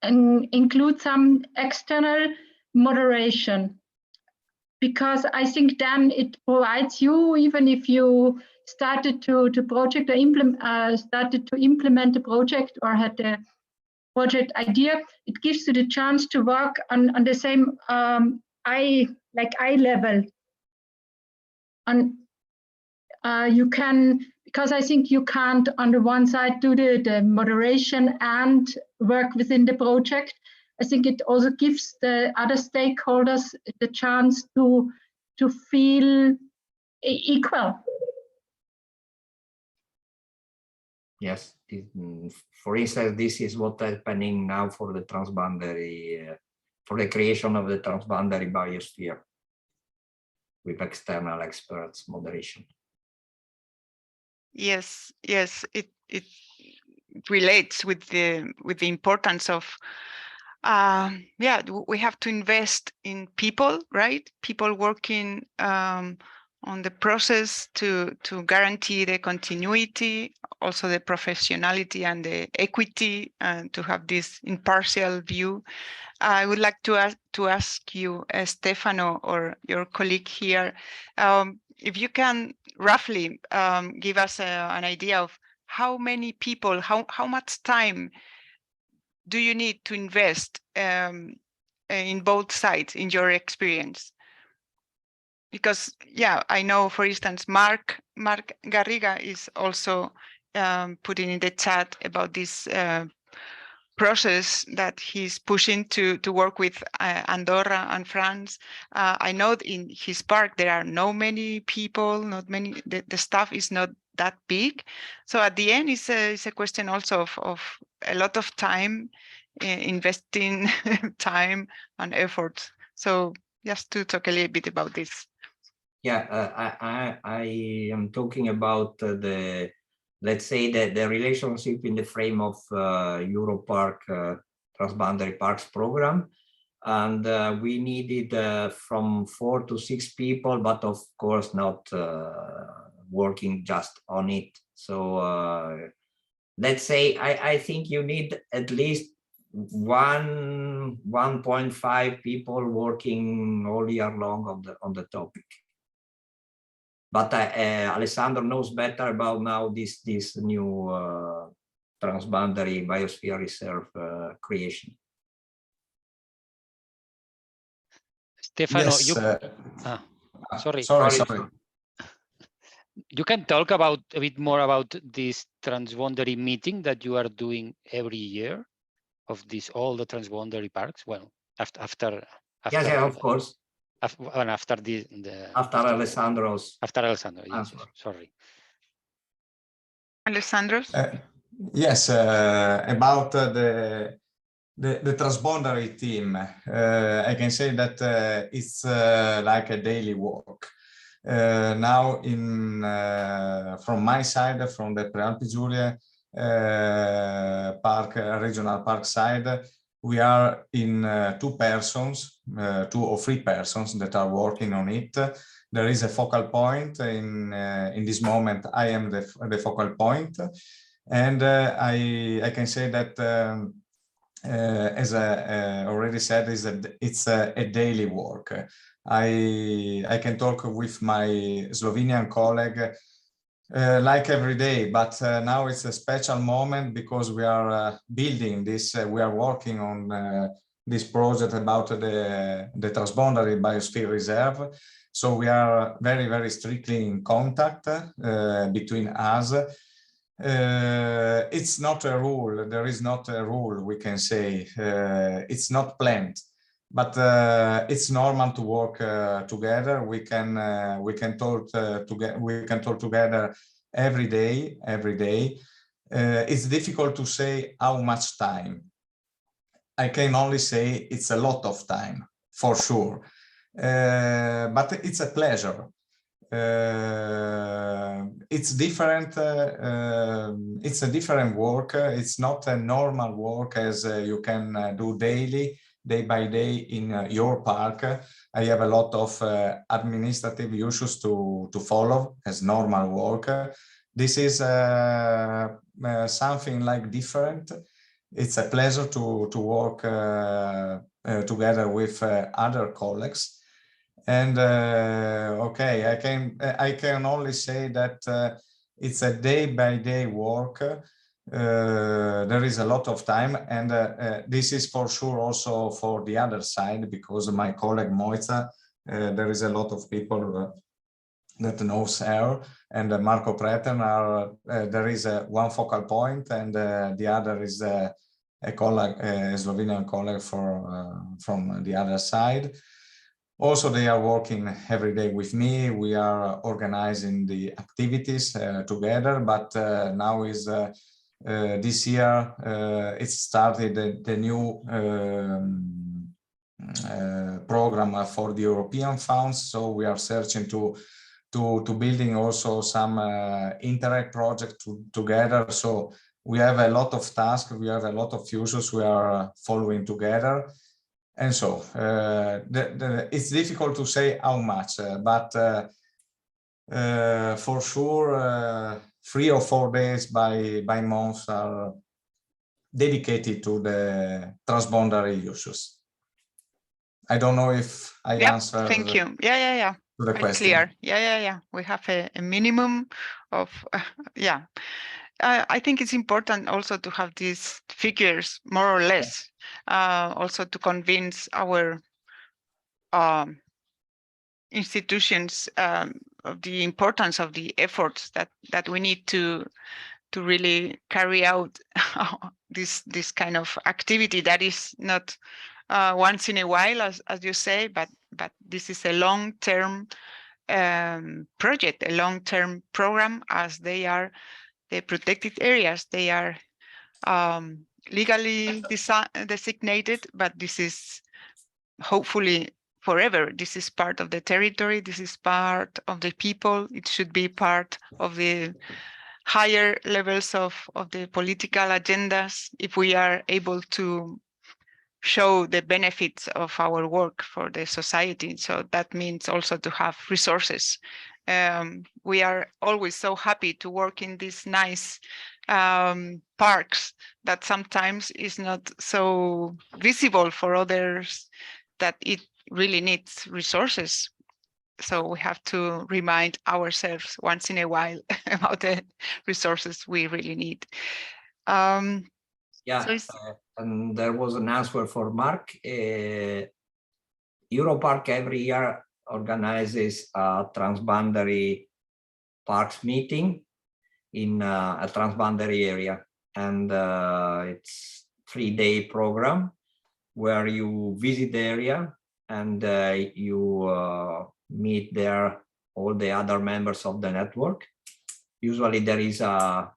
include some external moderation, because I think then it provides you, even if you started to project or started to implement the project or had the project idea, it gives you the chance to work on the same eye level. And you can, because I think you can't on the one side do the moderation and work within the project. I think it also gives the other stakeholders the chance to feel equal. Yes, for instance, this is what's happening now for the transboundary, for the creation of the transboundary biosphere with external experts moderation. Yes, it relates with the importance of we have to invest in people, right? People working on the process to guarantee the continuity, also the professionality and the equity, and to have this impartial view. I would like to ask you, Stefano, or your colleague here, if you can roughly give us an idea of how many people, how much time do you need to invest in both sides, in your experience? Because, yeah, I know, for instance, Mark Garriga is also putting in the chat about this process that he's pushing to work with Andorra and France. I know in his park there are not many people, the staff is not that big. So at the end, it's a question also of a lot of time, investing time and effort. So just to talk a little bit about this. Yeah, I am talking about let's say the relationship in the frame of Europark Transboundary Parks program. And we needed from 4 to 6 people, but of course not working just on it. So let's say I think you need at least 1.5 people working all year long on the topic. But Alessandro knows better about now this new transboundary biosphere reserve creation. Stefano, yes, sorry. You can talk a bit more about this transboundary meeting that you are doing every year of all the transboundary parks. Well, after yes, yeah, of course. After Alessandro's Alessandro, yes, answer. Sorry. Alessandro? Yes, about the transboundary team, I can say that it's like a daily work. Now, from my side, from the Prealpi Giulia park, regional park side, we are in 2 persons, 2 or 3 persons that are working on it. There is a focal point. In this moment, I am the focal point, and I can say that, as I already said, it's a daily work. I can talk with my Slovenian colleague like every day, but now it's a special moment because we are building this, we are working on this project about the transboundary biosphere reserve. So we are very, very strictly in contact between us. It's not a rule, there is not a rule, we can say. It's not planned, but it's normal to work together. We can talk together every day. It's difficult to say how much time. I can only say it's a lot of time, for sure. But it's a pleasure. It's different. It's a different work. It's not a normal work as you can do day by day in your park. I have a lot of administrative issues to follow as normal work. This is something like different. It's a pleasure to work together with other colleagues. And okay, I can only say that it's a day-by-day work. There is a lot of time, and this is for sure also for the other side, because my colleague Moitza, there is a lot of people that knows her, and Marco Preten are, there is one focal point, and the other is a colleague, a Slovenian colleague from the other side. Also, they are working every day with me. We are organizing the activities together, but now is this year it started the new program for the European funds. So we are searching to building also some Interreg project together. So we have a lot of tasks, we have a lot of users we are following together. And so it's difficult to say how much, but for sure 3 or 4 days by month are dedicated to the transboundary issues. I don't know if I answered. Thank you. Yeah. To the question. Clear. Yeah. We have a minimum of I think it's important also to have these figures more or less, also to convince our institutions of the importance of the efforts that we need to really carry out this kind of activity that is not once in a while, as you say, but this is a long-term project, a long-term program, as they are the protected areas. They are legally designated, but this is hopefully forever. This is part of the territory. This is part of the people. It should be part of the higher levels of the political agendas if we are able to show the benefits of our work for the society. So that means also to have resources. We are always so happy to work in these nice parks that sometimes is not so visible for others, that it really needs resources. So we have to remind ourselves once in a while about the resources we really need. And there was an answer for Mark. Europark every year organizes a transboundary parks meeting in a transboundary area, and it's a 3-day program where you visit the area and you meet there all the other members of the network. Usually there is a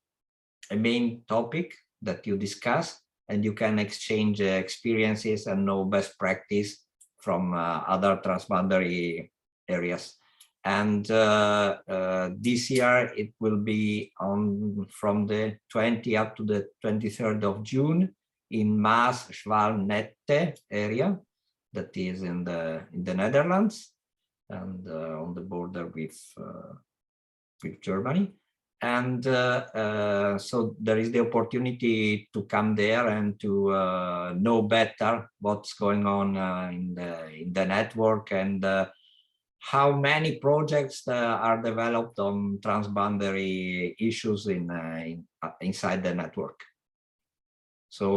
main topic that you discuss, and you can exchange experiences and know best practice from other transboundary areas. And this year it will be on from the 20th up to the 23rd of June in Maas-Schwalm-Nette area, that is in the Netherlands and on the border with Germany. And so there is the opportunity to come there and to know better what's going on in the network, and how many projects are developed on transboundary issues inside the network. So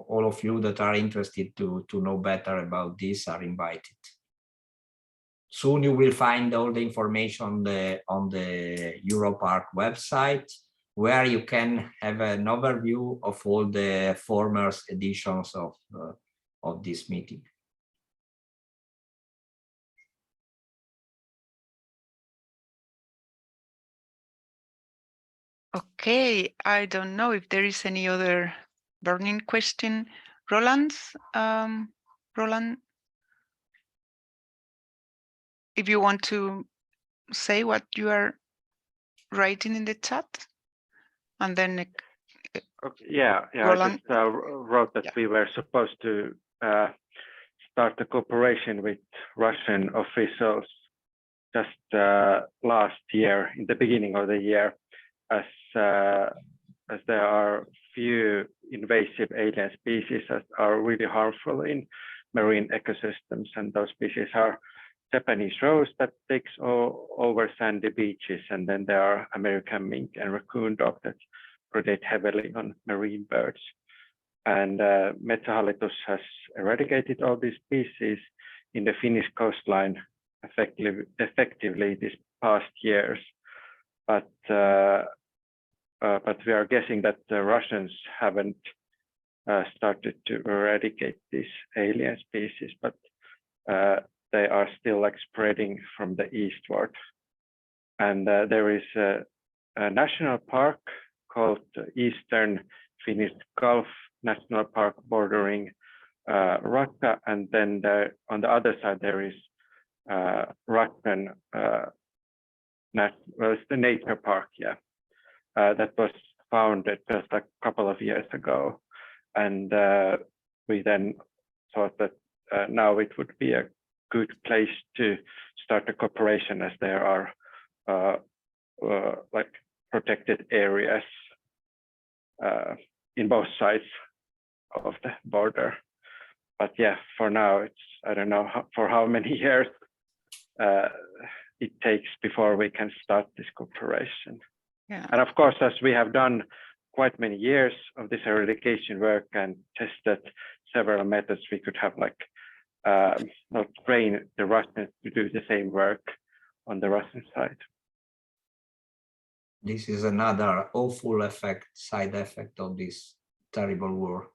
all of you that are interested to know better about this are invited. Soon you will find all the information on the Europark website, where you can have an overview of all the former editions of this meeting. Okay, I don't know if there is any other burning question. Roland, if you want to say what you are writing in the chat, and then okay, yeah, Roland. I just wrote that we were supposed to start a cooperation with Russian officials just last year, in the beginning of the year, as there are few invasive alien species that are really harmful in marine ecosystems, and those species are Japanese rose that takes over sandy beaches, and then there are American mink and raccoon dog that predate heavily on marine birds. And Metsähallitus has eradicated all these species in the Finnish coastline effectively these past years, but we are guessing that the Russians haven't started to eradicate these alien species, but they are still like spreading from the eastward. And there is a national park called Eastern Finnish Gulf National Park bordering Rutka, and then on the other side there is Russian it's the nature park, yeah, that was founded just a couple of years ago, and we then thought that now it would be a good place to start a cooperation, as there are like protected areas in both sides of the border. But yeah, for now, I don't know for how many years it takes before we can start this cooperation. Yeah. And of course, as we have done quite many years of this eradication work and tested several methods, we could have like not train the Russians to do the same work on the Russian side. This is another awful side effect of this terrible war.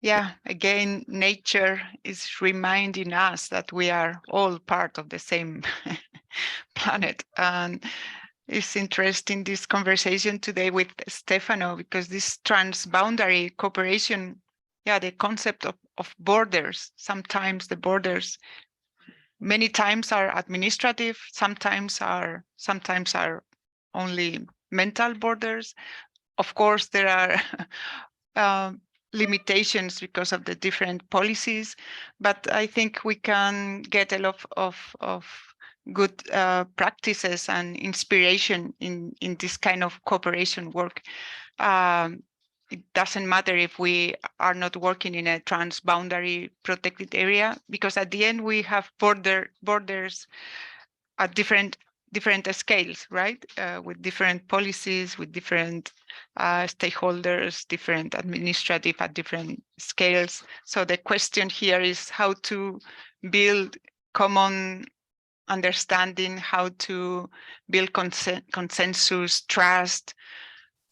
Yeah, again, nature is reminding us that we are all part of the same planet. And it's interesting, this conversation today with Stefano, because this transboundary cooperation, yeah, the concept of borders, sometimes the borders many times are administrative, sometimes are only mental borders. Of course, there are limitations because of the different policies, but I think we can get a lot of good practices and inspiration in this kind of cooperation work. It doesn't matter if we are not working in a transboundary protected area, because at the end we have borders at different scales, right? With different policies, with different stakeholders, different administrative at different scales. So the question here is how to build common understanding, how to build consensus, trust,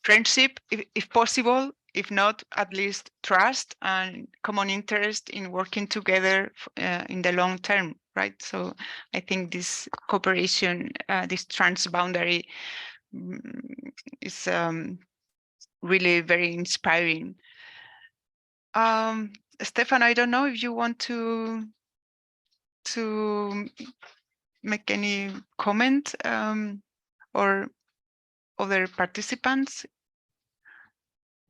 friendship, if possible, if not, at least trust and common interest in working together in the long term, right? So I think this cooperation, this transboundary is really very inspiring. Stefano, I don't know if you want to make any comment or other participants.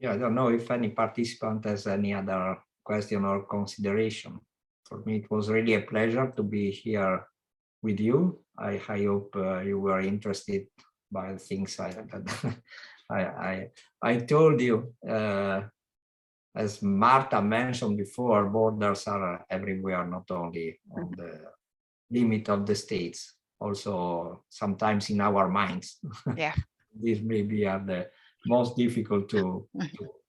Yeah, I don't know if any participant has any other question or consideration. For me, it was really a pleasure to be here with you. I hope you were interested by the things I told you. as Marta mentioned before, borders are everywhere, not only on the limit of the states, also sometimes in our minds. Yeah. These maybe are the most difficult to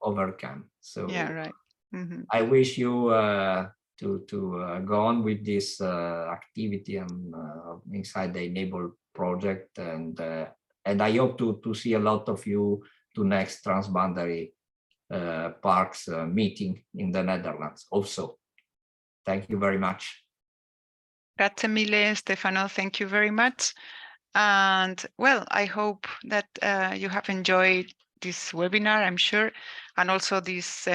overcome. So yeah, right. Mm-hmm. I wish you to go on with this activity and inside the Enable project, and I hope to see a lot of you to next transboundary parks meeting in the Netherlands also. Thank you very much. Grazie mille, Stefano. Thank you very much. And well, I hope that you have enjoyed this webinar, I'm sure, and also this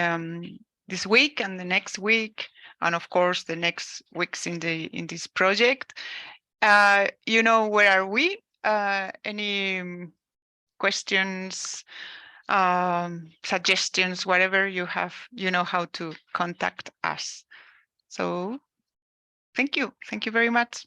this week and the next week, and of course the next weeks in this project. You know, where are we? Any questions, suggestions, whatever you have, you know how to contact us. So thank you very much.